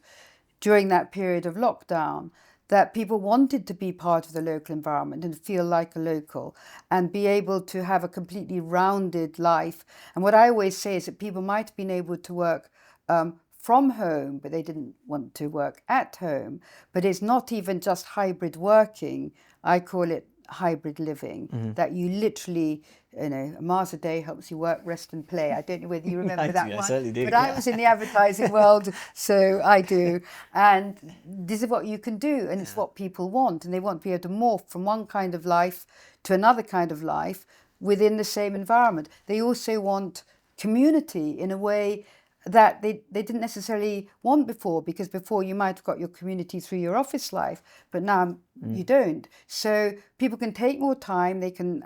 during that period of lockdown, that people wanted to be part of the local environment and feel like a local and be able to have a completely rounded life. And what I always say is that people might have been able to work from home, but they didn't want to work at home. But it's not even just hybrid working. I call it hybrid living, that you literally, a Mars a day helps you work, rest and play. I don't know whether you remember that one. I certainly do. But I was in the advertising world, so I do. And this is what you can do, and it's what people want. And they want to be able to morph from one kind of life to another kind of life within the same environment. They also want community in a way that they didn't necessarily want before, because before you might have got your community through your office life, but now you don't. So people can take more time, they can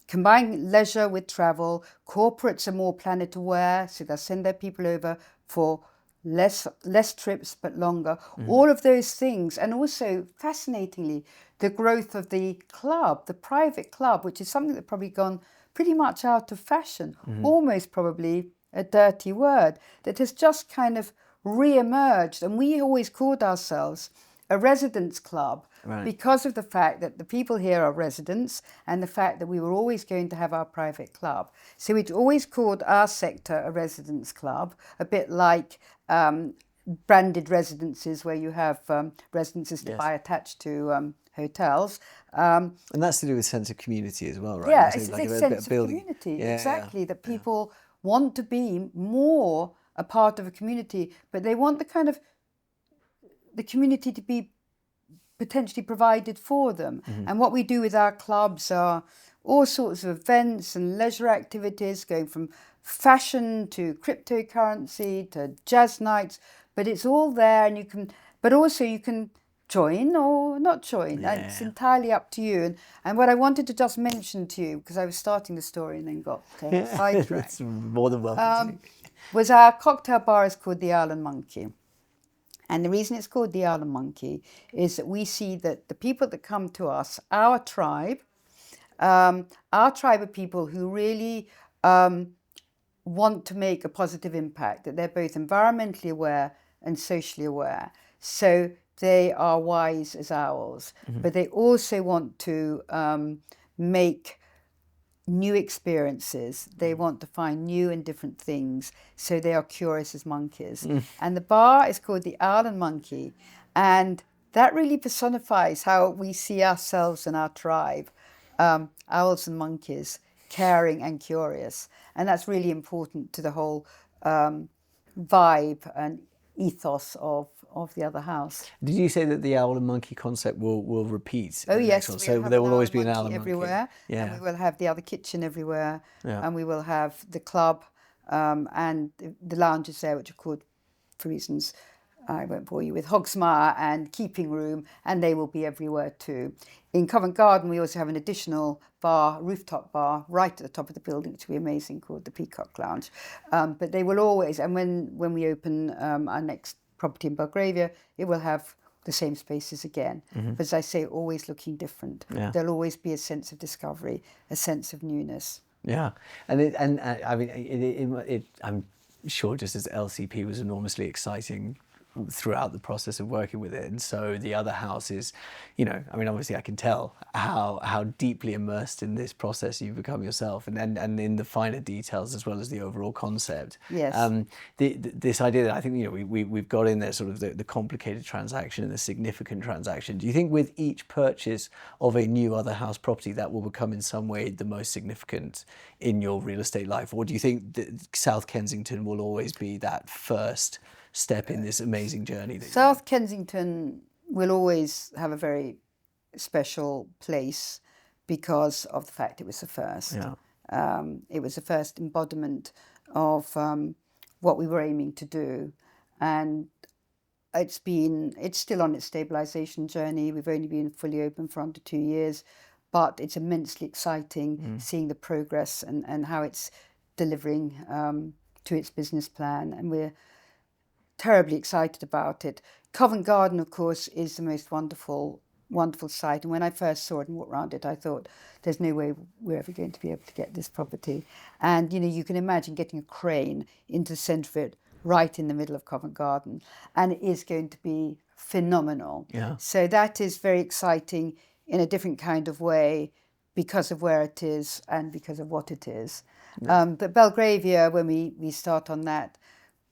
combine leisure with travel. Corporates are more planet aware, so they'll send their people over for less trips but longer. All of those things, and also fascinatingly, the growth of the club, the private club, which is something that's probably gone pretty much out of fashion, almost probably a dirty word, that has just kind of re-emerged. And we always called ourselves a residents club, because of the fact that the people here are residents and the fact that we were always going to have our private club. So we'd always called our sector a residents club, a bit like branded residences where you have residences to buy attached to hotels. And that's to do with sense of community as well, right? Yeah, So it's like a a sense bit of building. community, Yeah, exactly, that people want to be more a part of a community, but they want the community to be potentially provided for them. And what we do with our clubs are all sorts of events and leisure activities, going from fashion to cryptocurrency to jazz nights, but it's all there, and you can join or not join. It's entirely up to you. And what I wanted to just mention to you, because I was starting the story and then got sidetracked, That's more than welcome. was our cocktail bar is called the Owl and Monkey. And the reason it's called the Owl and Monkey is that we see that the people that come to us, our tribe of people who really want to make a positive impact, that they're both environmentally aware and socially aware. So they are wise as owls, but they also want to make new experiences. They want to find new and different things. So they are curious as monkeys. And the bar is called the Owl and Monkey. And that really personifies how we see ourselves and our tribe, owls and monkeys, caring and curious. And that's really important to the whole vibe and ethos of the Other House. Did you say that the owl and monkey concept will repeat? Oh yes, so there will always be an owl and everywhere, monkey. and we will have the other kitchen everywhere, and we will have the club and the lounges there, which are called, for reasons I won't bore you with, Hogsmire and Keeping Room, and they will be everywhere too. In Covent Garden, we also have an additional bar, rooftop bar, right at the top of the building, which will be amazing, called the Peacock Lounge. But they will always, and when we open our next property in Belgravia, it will have the same spaces again. But as I say, always looking different. There'll always be a sense of discovery, a sense of newness. Yeah, I mean, I'm sure just as LCP was enormously exciting throughout the process of working with it. And so the other house is, I mean, obviously I can tell how deeply immersed in this process you've become yourself, and in the finer details as well as the overall concept. Yes. This idea that I think, we've got in there sort of the complicated transaction and the significant transaction. Do you think with each purchase of a new other house property that will become in some way the most significant in your real estate life? Or do you think that South Kensington will always be that first step in this amazing journey? South Kensington will always have a very special place because of the fact it was the first. Yeah. It was the first embodiment of what we were aiming to do, and it's still on its stabilisation journey. We've only been fully open for under 2 years, but it's immensely exciting seeing the progress and how it's delivering to its business plan, and we're terribly excited about it. Covent Garden, of course, is the most wonderful site, and when I first saw it and walked around it, I thought there's no way we're ever going to be able to get this property. And you can imagine getting a crane into the centre of it, right in the middle of Covent Garden, and it is going to be phenomenal. Yeah. So that is very exciting in a different kind of way because of where it is and because of what it is. Yeah. But Belgravia, when we start on that,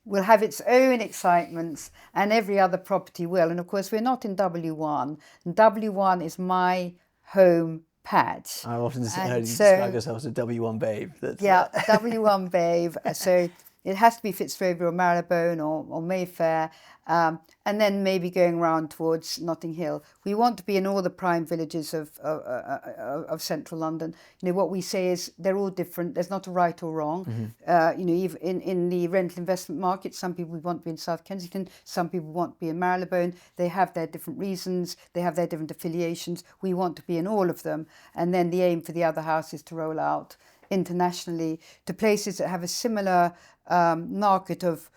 will have its own excitements, and every other property will. And of course, we're not in W1. And W1 is my home patch. I've often heard you describe yourself as a W1 babe. Yeah, W1 babe. So it has to be Fitzrovia or Marylebone or Mayfair, and then maybe going around towards Notting Hill. We want to be in all the prime villages of central London. What we say is they're all different. There's not a right or wrong. Even in the rental investment market, some people want to be in South Kensington, some people want to be in Marylebone. They have their different reasons. They have their different affiliations. We want to be in all of them. And then the aim for the other house is to roll out internationally to places that have a similar market of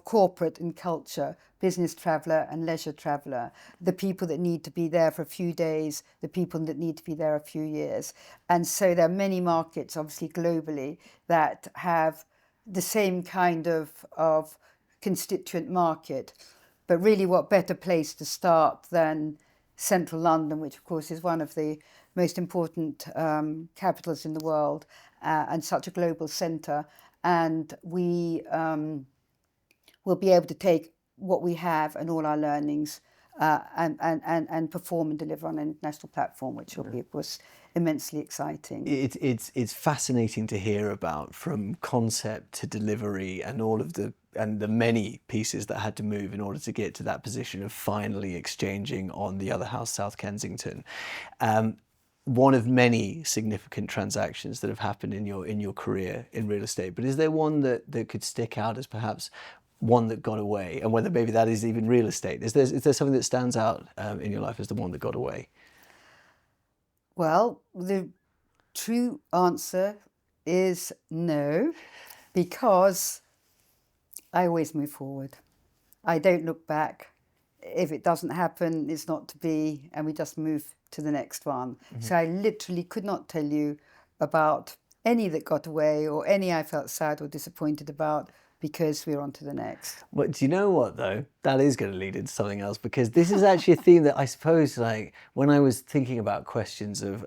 corporate and culture, business traveller and leisure traveller, the people that need to be there for a few days, the people that need to be there a few years. And so there are many markets, obviously globally, that have the same kind of constituent market. But really, what better place to start than central London, which of course is one of the most important capitals in the world and such a global centre. And we will be able to take what we have and all our learnings and perform and deliver on an international platform, which will be, of course, immensely exciting. It's fascinating to hear about, from concept to delivery, and all of the many pieces that had to move in order to get to that position of finally exchanging on the Other House South Kensington. One of many significant transactions that have happened in your career in real estate, but is there one that could stick out as perhaps one that got away, and whether maybe that is even real estate? Is there something that stands out in your life as the one that got away? Well, the true answer is no, because I always move forward. I don't look back. If it doesn't happen, it's not to be, and we just move to the next one. So I literally could not tell you about any that got away or any I felt sad or disappointed about, because we're on to the next. But do you know what, though? That is going to lead into something else, because this is actually a theme that I suppose, like, when I was thinking about questions of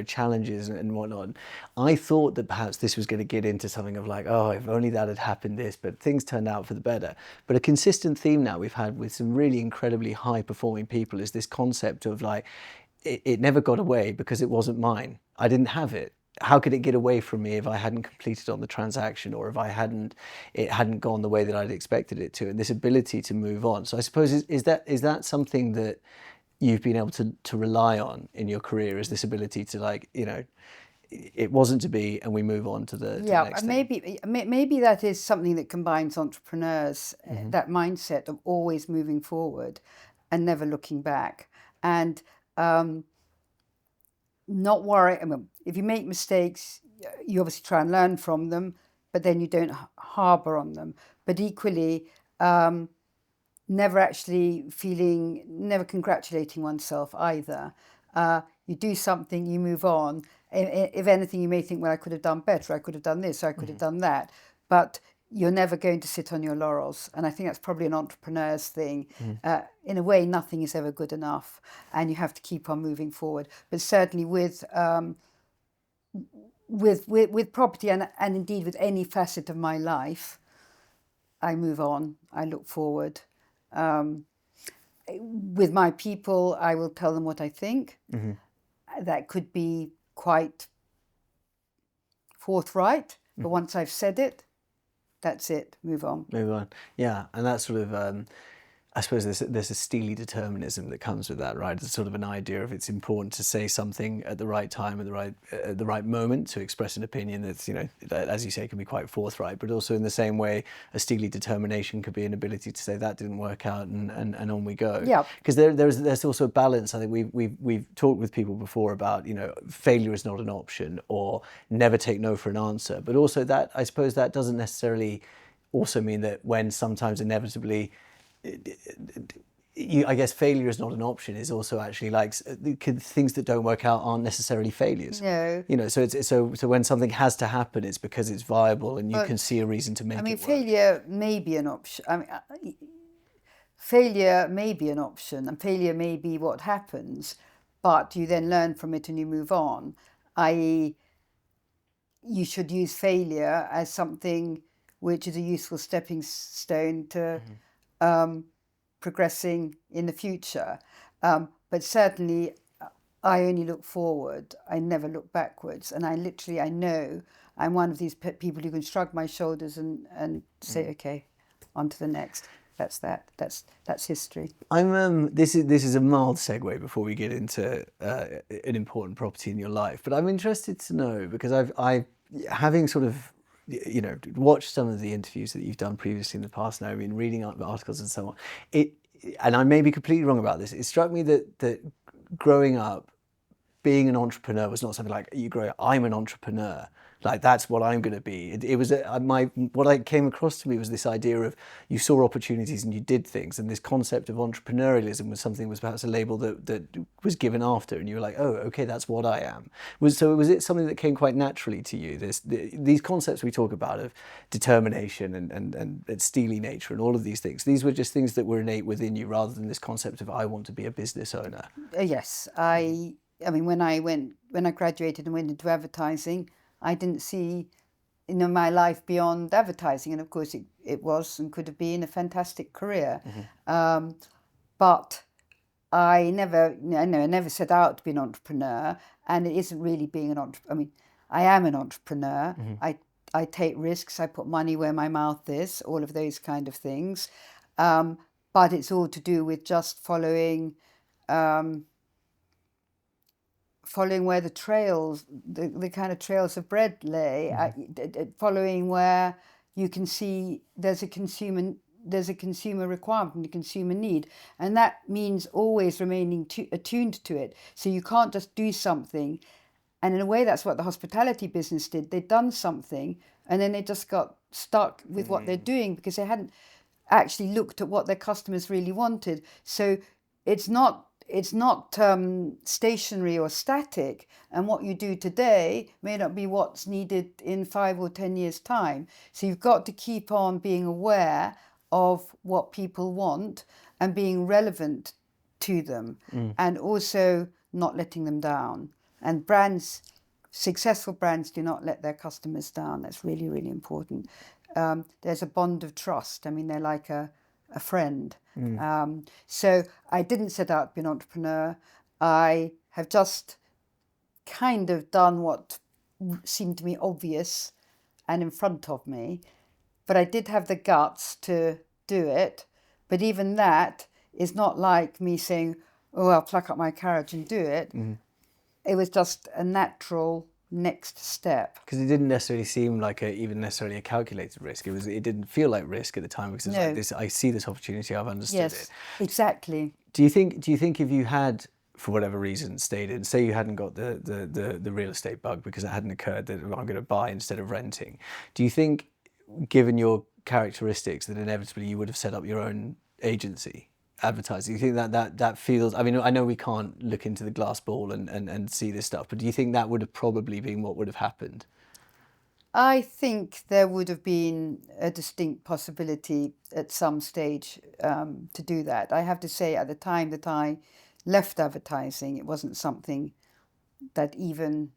challenges and whatnot, I thought that perhaps this was going to get into something of like, oh, if only that had happened this, but things turned out for the better. But a consistent theme now we've had with some really incredibly high-performing people is this concept of like, it never got away because it wasn't mine. I didn't have it. How could it get away from me if I hadn't completed on the transaction, or if it hadn't gone the way that I'd expected it to? And this ability to move on. So I suppose is that something that you've been able to rely on in your career? Is this ability to it wasn't to be, and we move on to the next thing? Maybe that is something that combines entrepreneurs, that mindset of always moving forward and never looking back, and not worry. I mean, if you make mistakes, you obviously try and learn from them, but then you don't harbour on them. But equally, never congratulating oneself either. You do something, you move on. If anything, you may think, well, I could have done better, I could have done this, I could have done that. But you're never going to sit on your laurels. And I think that's probably an entrepreneur's thing. In a way, nothing is ever good enough, and you have to keep on moving forward. But certainly with property and indeed with any facet of my life, I move on, I look forward. With my people, I will tell them what I think. That could be quite forthright, but once I've said it, that's it, move on. Move on. Yeah, and that's sort of, I suppose there's a steely determinism that comes with that, right? It's sort of an idea of it's important to say something at the right time, at the right moment, to express an opinion that's, you know, as you say, can be quite forthright, but also in the same way, a steely determination could be an ability to say that didn't work out and on we go. Yeah. Because there's also a balance. I think we've talked with people before about, you know, failure is not an option, or never take no for an answer. But also that, I suppose that doesn't necessarily also mean that when sometimes inevitably I guess failure is not an option is also actually like things that don't work out aren't necessarily failures. No. You know, so it's so when something has to happen, it's because it's viable and you can see a reason to make it work. Failure may be an option. Failure may be an option, and failure may be what happens, but you then learn from it and you move on. I.e., you should use failure as something which is a useful stepping stone to progressing in the future. But certainly, I only look forward. I never look backwards. And I know I'm one of these people who can shrug my shoulders and say, okay, on to the next. That's that. That's history. This is a mild segue before we get into an important property in your life. But I'm interested to know, because I've having sort of, you know, watched some of the interviews that you've done previously in the past, Naomi, and reading up articles and so on. And I may be completely wrong about this. It struck me that growing up, being an entrepreneur was not something like you grow up, I'm an entrepreneur. Like that's what I'm going to be. It was what I came across to me was this idea of you saw opportunities and you did things, and this concept of entrepreneurialism was perhaps a label that was given after, and you were like, oh, okay, that's what I am. Was it something that came quite naturally to you? These concepts we talk about of determination and steely nature and all of these things. These were just things that were innate within you, rather than this concept of I want to be a business owner. Yes, I mean, when I graduated and went into advertising, I didn't see, you know, my life beyond advertising, and of course it was and could have been a fantastic career. But I never set out to be an entrepreneur, and it isn't really being an entrepreneur. I mean, I am an entrepreneur. I take risks. I put money where my mouth is. All of those kind of things. But it's all to do with just following where the trails, the kind of trails of bread lay, following where you can see there's a consumer requirement and a consumer need, and that means always remaining attuned to it. So you can't just do something, and in a way that's what the hospitality business did. They'd done something and then they just got stuck with what they're doing because they hadn't actually looked at what their customers really wanted. So it's not stationary or static, and what you do today may not be what's needed in 5 or 10 years' time. So you've got to keep on being aware of what people want and being relevant to them, and also not letting them down. And successful brands do not let their customers down. That's really, really important. There's a bond of trust. I mean, they're like a friend. So I didn't set out to be an entrepreneur. I have just kind of done what seemed to me obvious and in front of me, but I did have the guts to do it. But even that is not like me saying, oh, I'll pluck up my courage and do it. It was just a natural next step. Because it didn't necessarily seem like even necessarily a calculated risk. It didn't feel like risk at the time, because it's like this. I see this opportunity. I've understood it. Yes, exactly. Do you think if you had, for whatever reason, stayed in, say you hadn't got the real estate bug because it hadn't occurred that I'm going to buy instead of renting, do you think, given your characteristics, that inevitably you would have set up your own agency? Advertising, you think that feels, I mean, I know we can't look into the glass ball and see this stuff, but do you think that would have probably been what would have happened? I think there would have been a distinct possibility at some stage to do that. I have to say, at the time that I left advertising, it wasn't something that even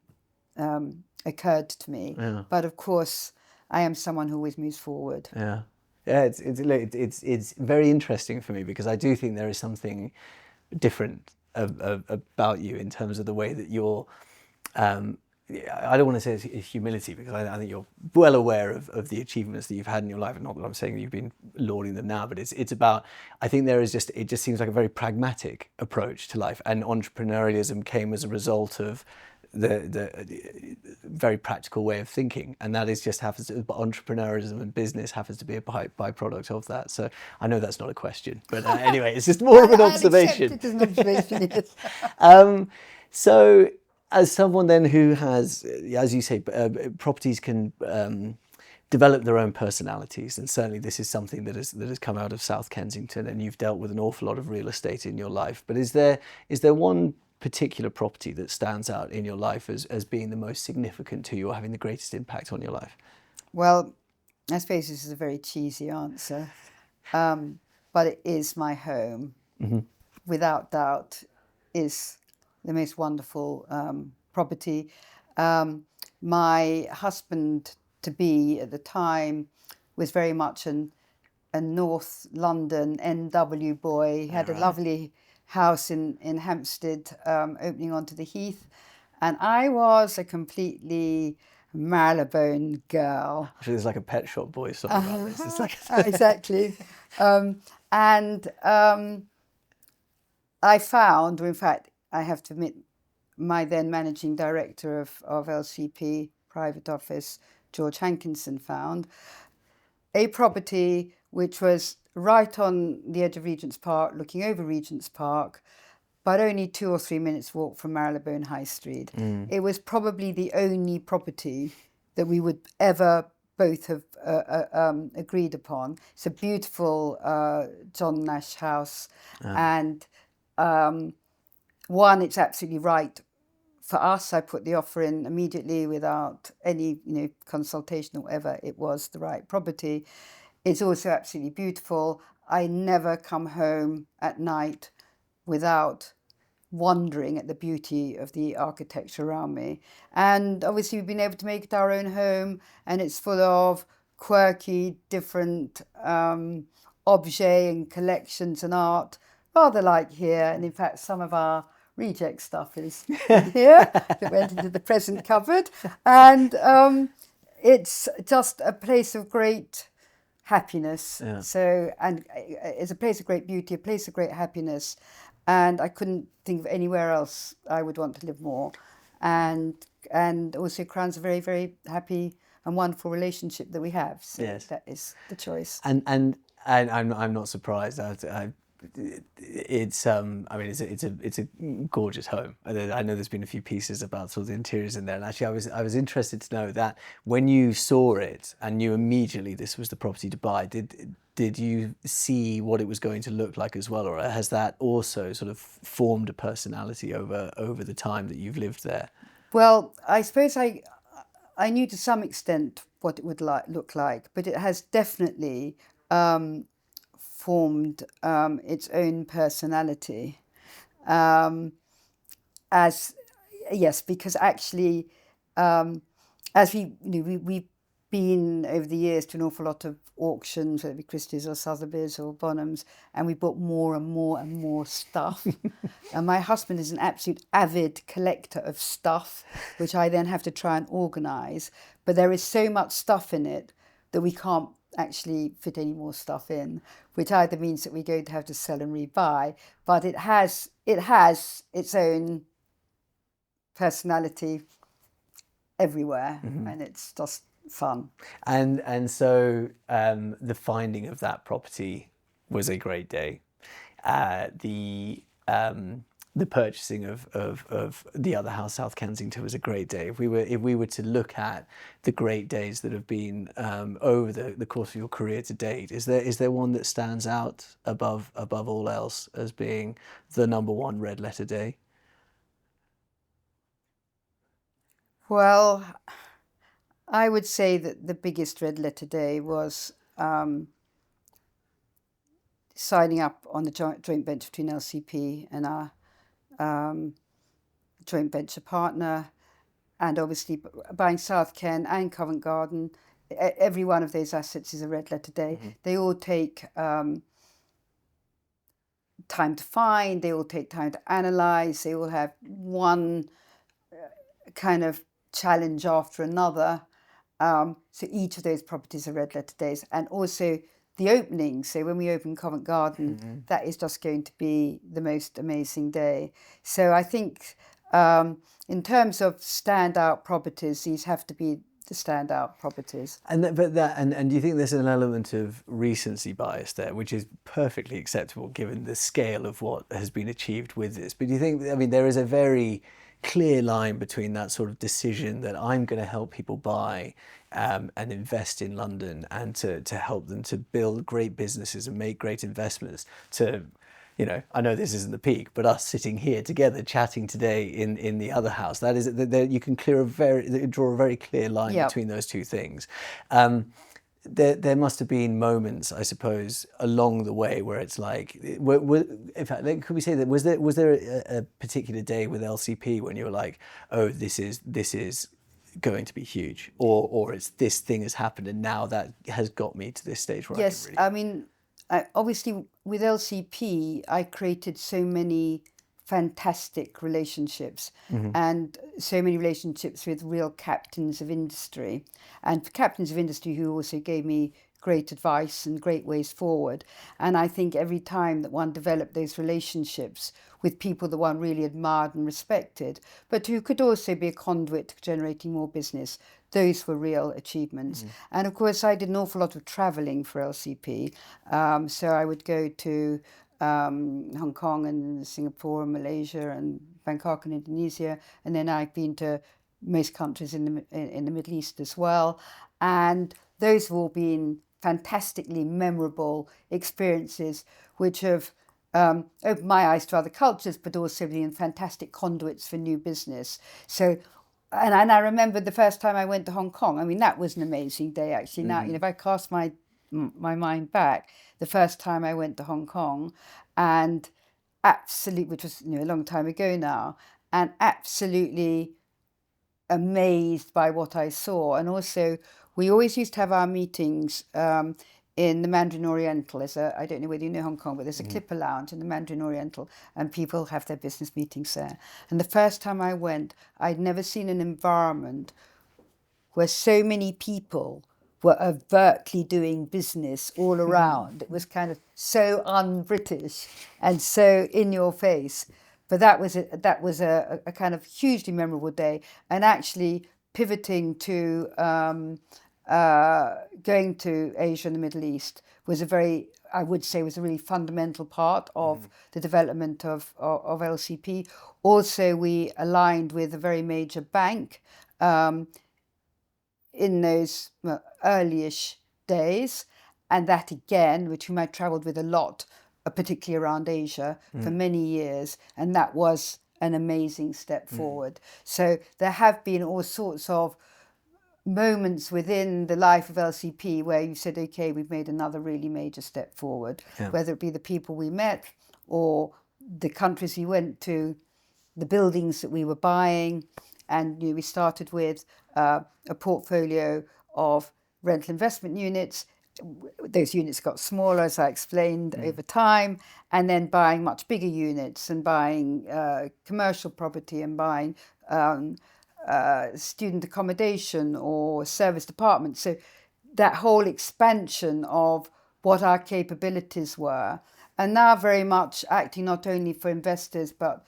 occurred to me. Yeah. But of course, I am someone who always moves forward. Yeah, yeah. It's very interesting for me because I do think there is something different about you in terms of the way that you're. I don't want to say it's humility because I think you're well aware of the achievements that you've had in your life, and not that I'm saying you've been lauding them now, but it's about, I think there is just, it just seems like a very pragmatic approach to life, and entrepreneurialism came as a result of the very practical way of thinking, and that is just happens to, entrepreneurialism and business happens to be a byproduct of that. So I know that's not a question, but anyway, it's just more of an observation. I'll accept it as an observation, yes. So, as someone then who has, as you say, properties can develop their own personalities, and certainly this is something that has come out of South Kensington, and you've dealt with an awful lot of real estate in your life. But is there one particular property that stands out in your life as being the most significant to you or having the greatest impact on your life? Well, I suppose this is a very cheesy answer, but it is my home. Mm-hmm. Without doubt, is the most wonderful property. My husband-to-be at the time was very much a North London NW boy. He had a lovely house in Hampstead opening onto the Heath. And I was a completely Marylebone girl. Actually, there's like a Pet Shop Boys song about this. It's like Exactly. I found, or in fact, I have to admit, my then managing director of LCP Private Office, George Hankinson, found a property which was right on the edge of Regent's Park, looking over Regent's Park, but only 2 or 3 minutes walk from Marylebone High Street. Mm. It was probably the only property that we would ever both have agreed upon. It's a beautiful John Nash house, and it's absolutely right for us. I put the offer in immediately without any consultation or whatever. It was the right property. It's also absolutely beautiful. I never come home at night without wondering at the beauty of the architecture around me. And obviously we've been able to make it our own home, and it's full of quirky, different objets and collections and art, rather like here. And in fact, some of our reject stuff is here that went into the present cupboard. And it's just a place of great happiness. Yeah. So, and it's a place of great beauty, a place of great happiness. And I couldn't think of anywhere else I would want to live more. And also crowns a very, very happy and wonderful relationship that we have. So yes. That is the choice. And I'm not surprised. It's a gorgeous home. I know there's been a few pieces about sort of the interiors in there, and actually I was interested to know that when you saw it and knew immediately this was the property to buy, did you see what it was going to look like as well, or has that also sort of formed a personality over the time that you've lived there? Well, I suppose I knew to some extent what it would look like, but it has definitely formed its own personality. Because actually, as we've been over the years to an awful lot of auctions, whether it be Christie's or Sotheby's or Bonhams, and we bought more and more and more stuff. And my husband is an absolute avid collector of stuff, which I then have to try and organise. But there is so much stuff in it that we can't actually fit any more stuff in, which either means that we're going to have to sell and rebuy. But it has its own personality everywhere, mm-hmm. and it's just fun. And so the finding of that property was a great day. The purchasing of the Other House South Kensington was a great day. If we were to look at the great days that have been over the course of your career to date, is there one that stands out above all else as being the number one red letter day? Well, I would say that the biggest red letter day was signing up on the joint venture between LCP and our joint venture partner, and obviously buying South Ken and Covent Garden. Every one of those assets is a red letter day. They all take time to find, they all take time to analyse, they all have one kind of challenge after another. So each of those properties are red letter days. And also the opening. So when we open Covent Garden, that is just going to be the most amazing day. So I think in terms of standout properties, these have to be the standout properties. And do you think there's an element of recency bias there, which is perfectly acceptable given the scale of what has been achieved with this? But do you think, I mean, there is a very clear line between that sort of decision that I'm going to help people buy and invest in London and to help them to build great businesses and make great investments, to, you know, I know this isn't the peak, but us sitting here together chatting today in the other house, that is, you can draw a very clear line between those two things. There must have been moments, I suppose, along the way where it's like, in fact, could we say that was there a particular day with LCP when you were like, oh, this is going to be huge, or it's this thing has happened and now that has got me to this stage where yes, I can really... I mean, obviously with LCP, I created so many fantastic relationships and so many relationships with real captains of industry, and captains of industry who also gave me great advice and great ways forward. And I think every time that one developed those relationships with people that one really admired and respected, but who could also be a conduit to generating more business, those were real achievements. And of course, I did an awful lot of traveling for LCP. So I would go to Hong Kong and Singapore and Malaysia and Bangkok and Indonesia, and then I've been to most countries in the Middle East as well, and those have all been fantastically memorable experiences which have opened my eyes to other cultures, but also been fantastic conduits for new business. So, and I remember the first time I went to Hong Kong. I mean, that was an amazing day actually. Now, you know, if I cast my mind back, the first time I went to Hong Kong, and absolutely, which was, you know, a long time ago now, and absolutely amazed by what I saw. And also, we always used to have our meetings in the Mandarin Oriental. I don't know whether you know Hong Kong, but there's a Clipper Lounge in the Mandarin Oriental, and people have their business meetings there. And the first time I went, I'd never seen an environment where so many people were overtly doing business all around. It was kind of so un-British and so in your face. But that was a kind of hugely memorable day. And actually pivoting to going to Asia and the Middle East was I would say was a really fundamental part of the development of LCP. Also, we aligned with a very major bank in those early-ish days, and that again, which whom I travelled with a lot, particularly around Asia for many years, and that was an amazing step forward. So there have been all sorts of moments within the life of LCP where you said, okay, we've made another really major step forward, whether it be the people we met or the countries we went to, the buildings that we were buying. And we started with a portfolio of rental investment units. Those units got smaller, as I explained, over time, and then buying much bigger units and buying commercial property and buying student accommodation or service departments. So that whole expansion of what our capabilities were, and now very much acting not only for investors, but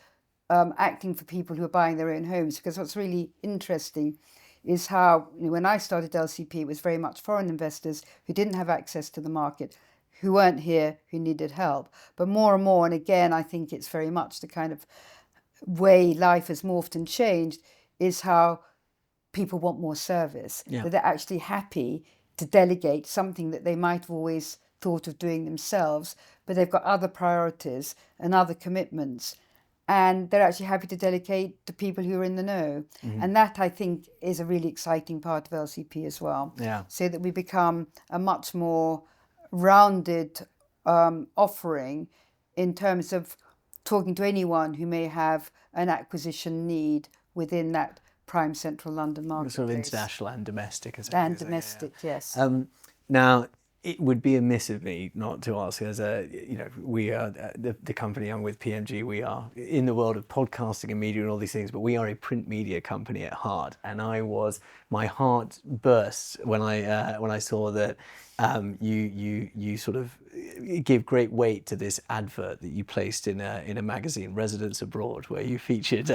acting for people who are buying their own homes. Because what's really interesting is how, when I started LCP, it was very much foreign investors who didn't have access to the market, who weren't here, who needed help. But more and more, and again, I think it's very much the kind of way life has morphed and changed, is how people want more service. That they're actually happy to delegate something that they might have always thought of doing themselves, but they've got other priorities and other commitments. and they're actually happy to delegate to people who are in the know. And that, I think, is a really exciting part of LCP as well. Yeah. So that we become a much more rounded offering in terms of talking to anyone who may have an acquisition need within that prime central London marketplace. Sort of international and domestic, as And domestic, yes. Now, it would be amiss of me not to ask, as we are the company I'm with, PMG. We are in the world of podcasting and media and all these things, but we are a print media company at heart. And my heart burst when I saw that you sort of give great weight to this advert that you placed in a magazine, Residents Abroad, where you featured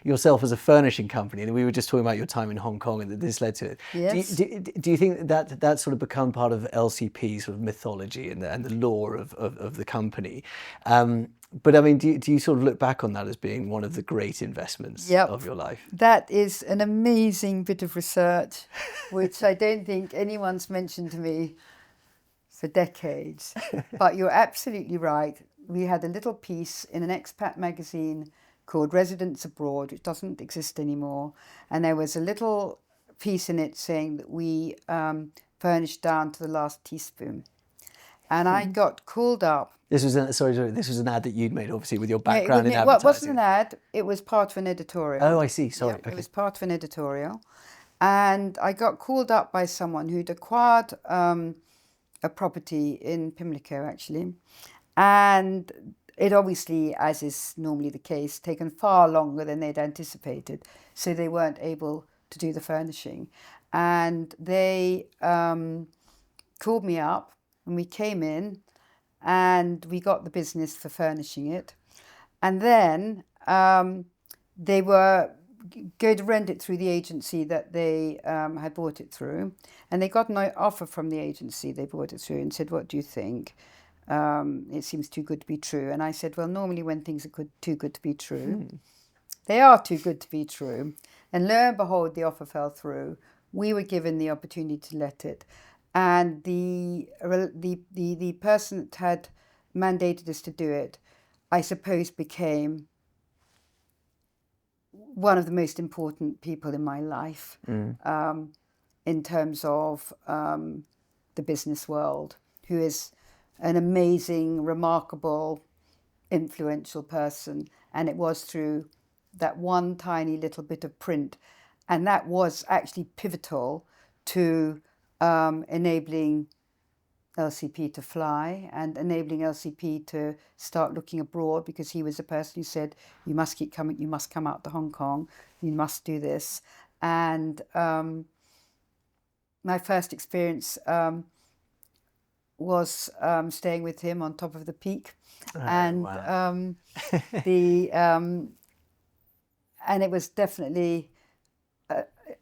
yourself as a furnishing company. And we were just talking about your time in Hong Kong, and that this led to it. Yes. Do you think that that's sort of become part of LCP sort of mythology and the lore of the company? But I mean, do you sort of look back on that as being one of the great investments of your life? That is an amazing bit of research, which I don't think anyone's mentioned to me for decades. But you're absolutely right. We had a little piece in an expat magazine called Residents Abroad, which doesn't exist anymore. And there was a little piece in it saying that we furnished down to the last teaspoon. And I got called up. This was this was an ad that you'd made, obviously, with your background in advertising. Well, it wasn't an ad. It was part of an editorial. Oh, I see. Sorry. Yeah, okay. It was part of an editorial. And I got called up by someone who'd acquired a property in Pimlico, actually. And it obviously, as is normally the case, taken far longer than they'd anticipated. So they weren't able to do the furnishing. And they called me up, and we came in, and we got the business for furnishing it. And then they were going to rent it through the agency that they had bought it through. And they got an offer from the agency they bought it through and said, "What do you think? It seems too good to be true." And I said, well, normally when things are too good to be true, they are too good to be true. And lo and behold, the offer fell through. We were given the opportunity to let it. And the person that had mandated us to do it, I suppose, became one of the most important people in my life in terms of the business world, who is an amazing, remarkable, influential person. And it was through that one tiny little bit of print. And that was actually pivotal to enabling LCP to fly and enabling LCP to start looking abroad, because he was the person who said, you must keep coming, you must come out to Hong Kong, you must do this. And my first experience was staying with him on top of the Peak. And wow. And it was definitely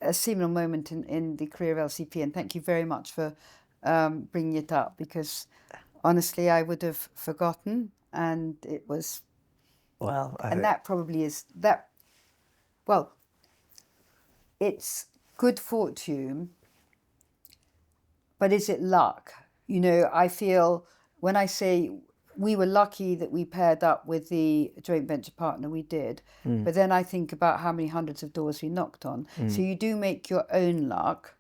a seminal moment in the career of LCP. And thank you very much for bringing it up, because honestly, I would have forgotten. And it was, well, that probably is that. Well, it's good fortune, but is it luck? You know, I feel when I say we were lucky that we paired up with the joint venture partner, we did. But then I think about how many hundreds of doors we knocked on. So you do make your own luck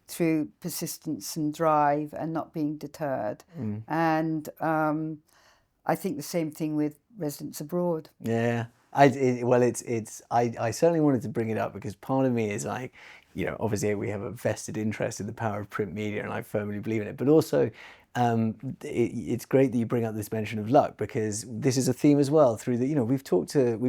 through persistence and drive and not being deterred. And I think the same thing with Residents Abroad. Yeah. I certainly wanted to bring it up because part of me is like, you know, obviously we have a vested interest in the power of print media and I firmly believe in it, but also it's great that you bring up this mention of luck, because this is a theme as well through the, you know, we've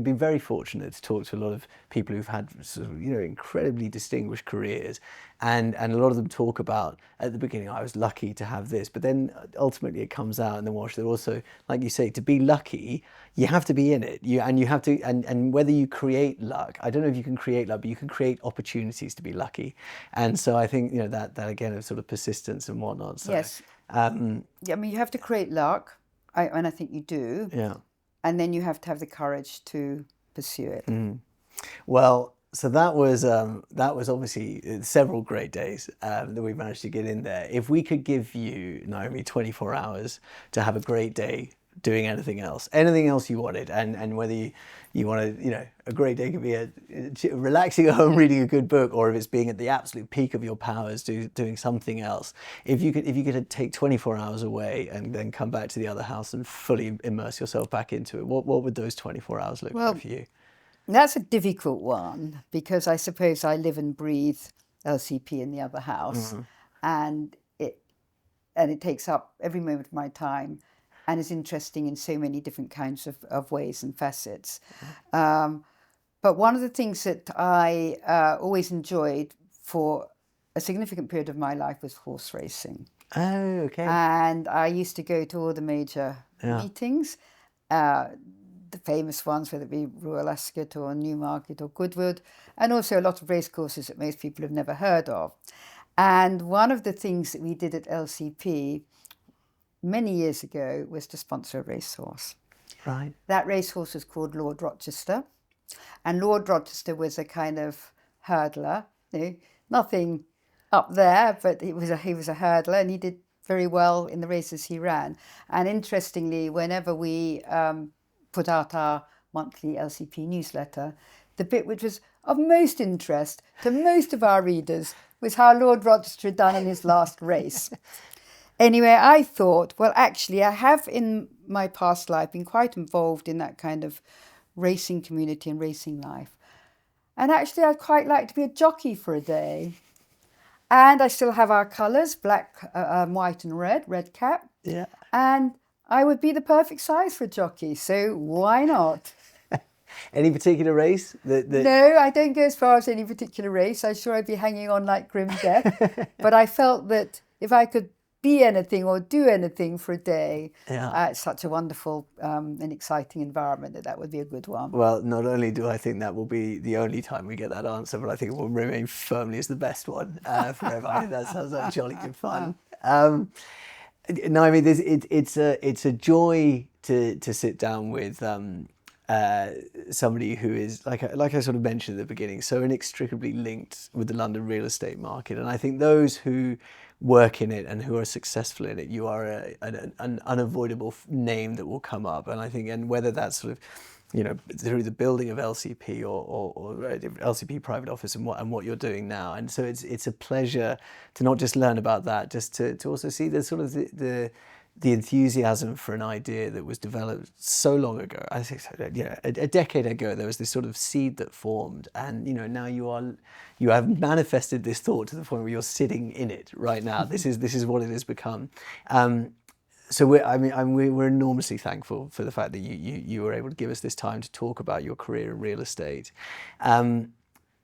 been very fortunate to talk to a lot of people who've had sort of, you know, incredibly distinguished careers, and a lot of them talk about at the beginning, I was lucky to have this, but then ultimately it comes out in the wash that also, like you say, to be lucky, you have to be in it. You have to, and whether you create luck, I don't know if you can create luck, but you can create opportunities to be lucky. And so I think, you know, that again of sort of persistence and whatnot. So, yes. Yeah, I mean, you have to create luck, and I think you do. Yeah. And then you have to have the courage to pursue it. Well, so that was obviously several great days that we managed to get in there. If we could give you, Naomi, 24 hours to have a great day doing anything else you wanted, and whether you wanted, you know, a great day could be relaxing at home reading a good book, or if it's being at the absolute peak of your powers doing something else. If you could take 24 hours away and then come back to the other house and fully immerse yourself back into it, what would those 24 hours look like for you? That's a difficult one, because I suppose I live and breathe LCP in the other house, and it takes up every moment of my time, and is interesting in so many different kinds of ways and facets. But one of the things that I always enjoyed for a significant period of my life was horse racing. Oh, okay. And I used to go to all the major meetings, the famous ones, whether it be Royal Ascot or Newmarket or Goodwood, and also a lot of race courses that most people have never heard of. And one of the things that we did at LCP many years ago was to sponsor a racehorse. Right. That racehorse was called Lord Rochester. And Lord Rochester was a kind of hurdler, you know, nothing up there, but he was a hurdler, and he did very well in the races he ran. And interestingly, whenever we put out our monthly LCP newsletter, the bit which was of most interest to most of our readers was how Lord Rochester had done in his last race. Anyway, I thought, well, actually, I have in my past life been quite involved in that kind of racing community and racing life. And actually, I'd quite like to be a jockey for a day. And I still have our colours, black, white and red cap. Yeah. And I would be the perfect size for a jockey, so why not? Any particular race? No, I don't go as far as any particular race. I'm sure I'd be hanging on like grim death. But I felt that if I could be anything or do anything for a day, it's such a wonderful and exciting environment that would be a good one. Well, not only do I think that will be the only time we get that answer, but I think it will remain firmly as the best one forever. I think that sounds like jolly good fun. No, I mean, it's a joy to sit down with somebody who is, like I sort of mentioned at the beginning, so inextricably linked with the London real estate market. And I think those who work in it and who are successful in it, you are an unavoidable name that will come up. And I think, and whether that's sort of, you know, through the building of LCP or LCP private office and what you're doing now. And so it's a pleasure to not just learn about that, just to also see the sort of the enthusiasm for an idea that was developed so long ago. I think, a decade ago, there was this sort of seed that formed, and you know, now you have manifested this thought to the point where you're sitting in it right now. This is what it has become. So we're enormously thankful for the fact that you were able to give us this time to talk about your career in real estate.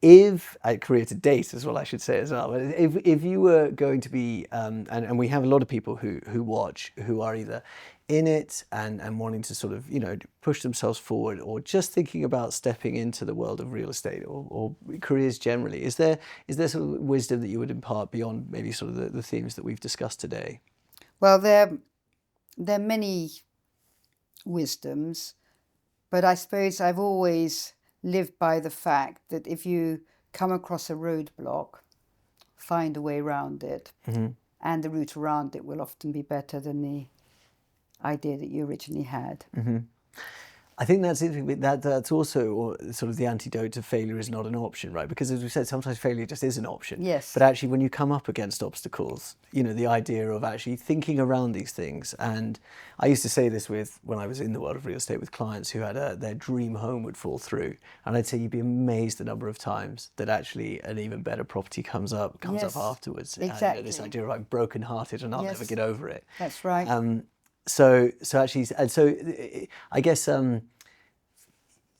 Career to date as well, I should say as well. But if you were going to be, and we have a lot of people who watch who are either in it and wanting to sort of, you know, push themselves forward, or just thinking about stepping into the world of real estate or careers generally, is there sort of wisdom that you would impart beyond maybe sort of the themes that we've discussed today? Well, there are many wisdoms, but I suppose I've always lived by the fact that if you come across a roadblock, find a way around it, and the route around it will often be better than the idea that you originally had. I think that's interesting. That's also sort of the antidote to failure is not an option, right? Because as we said, sometimes failure just is an option. Yes. But actually, when you come up against obstacles, you know, the idea of actually thinking around these things. And I used to say this when I was in the world of real estate with clients who had their dream home would fall through, and I'd say you'd be amazed the number of times that actually an even better property comes up afterwards. Exactly. And, this idea of like brokenhearted and I'll never get over it. That's right. So I guess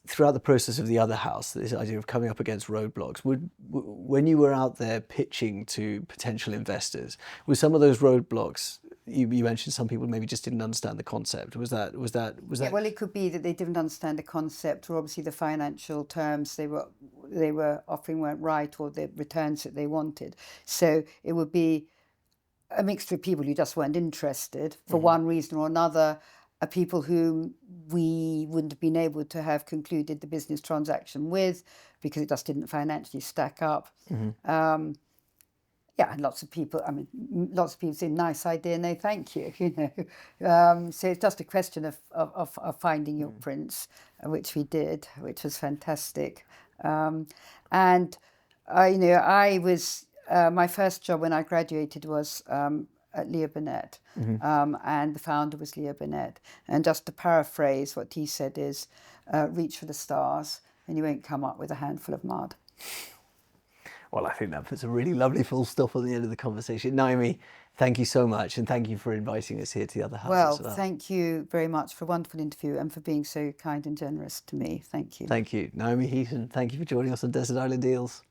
throughout the process of the Other House, this idea of coming up against roadblocks, when you were out there pitching to potential investors, were some of those roadblocks? You mentioned some people maybe just didn't understand the concept. Was that? Yeah, well, it could be that they didn't understand the concept, or obviously the financial terms they were offering weren't right, or the returns that they wanted. So it would be a mixture of people who just weren't interested for one reason or another, people whom we wouldn't have been able to have concluded the business transaction with because it just didn't financially stack up. Yeah, and lots of people, I mean, lots of people say, nice idea, no thank you, you know. So it's just a question of finding your prince, which we did, which was fantastic. And, you know, my first job when I graduated was at Leo Burnett, and the founder was Leo Burnett. And just to paraphrase, what he said is, reach for the stars and you won't come up with a handful of mud. Well, I think that puts a really lovely full stop on the end of the conversation. Naomi, thank you so much, and thank you for inviting us here to the Other House Well, as well. thank you very much for a wonderful interview and for being so kind and generous to me. Thank you. Thank you. Naomi Heaton, thank you for joining us on Desert Island Deals.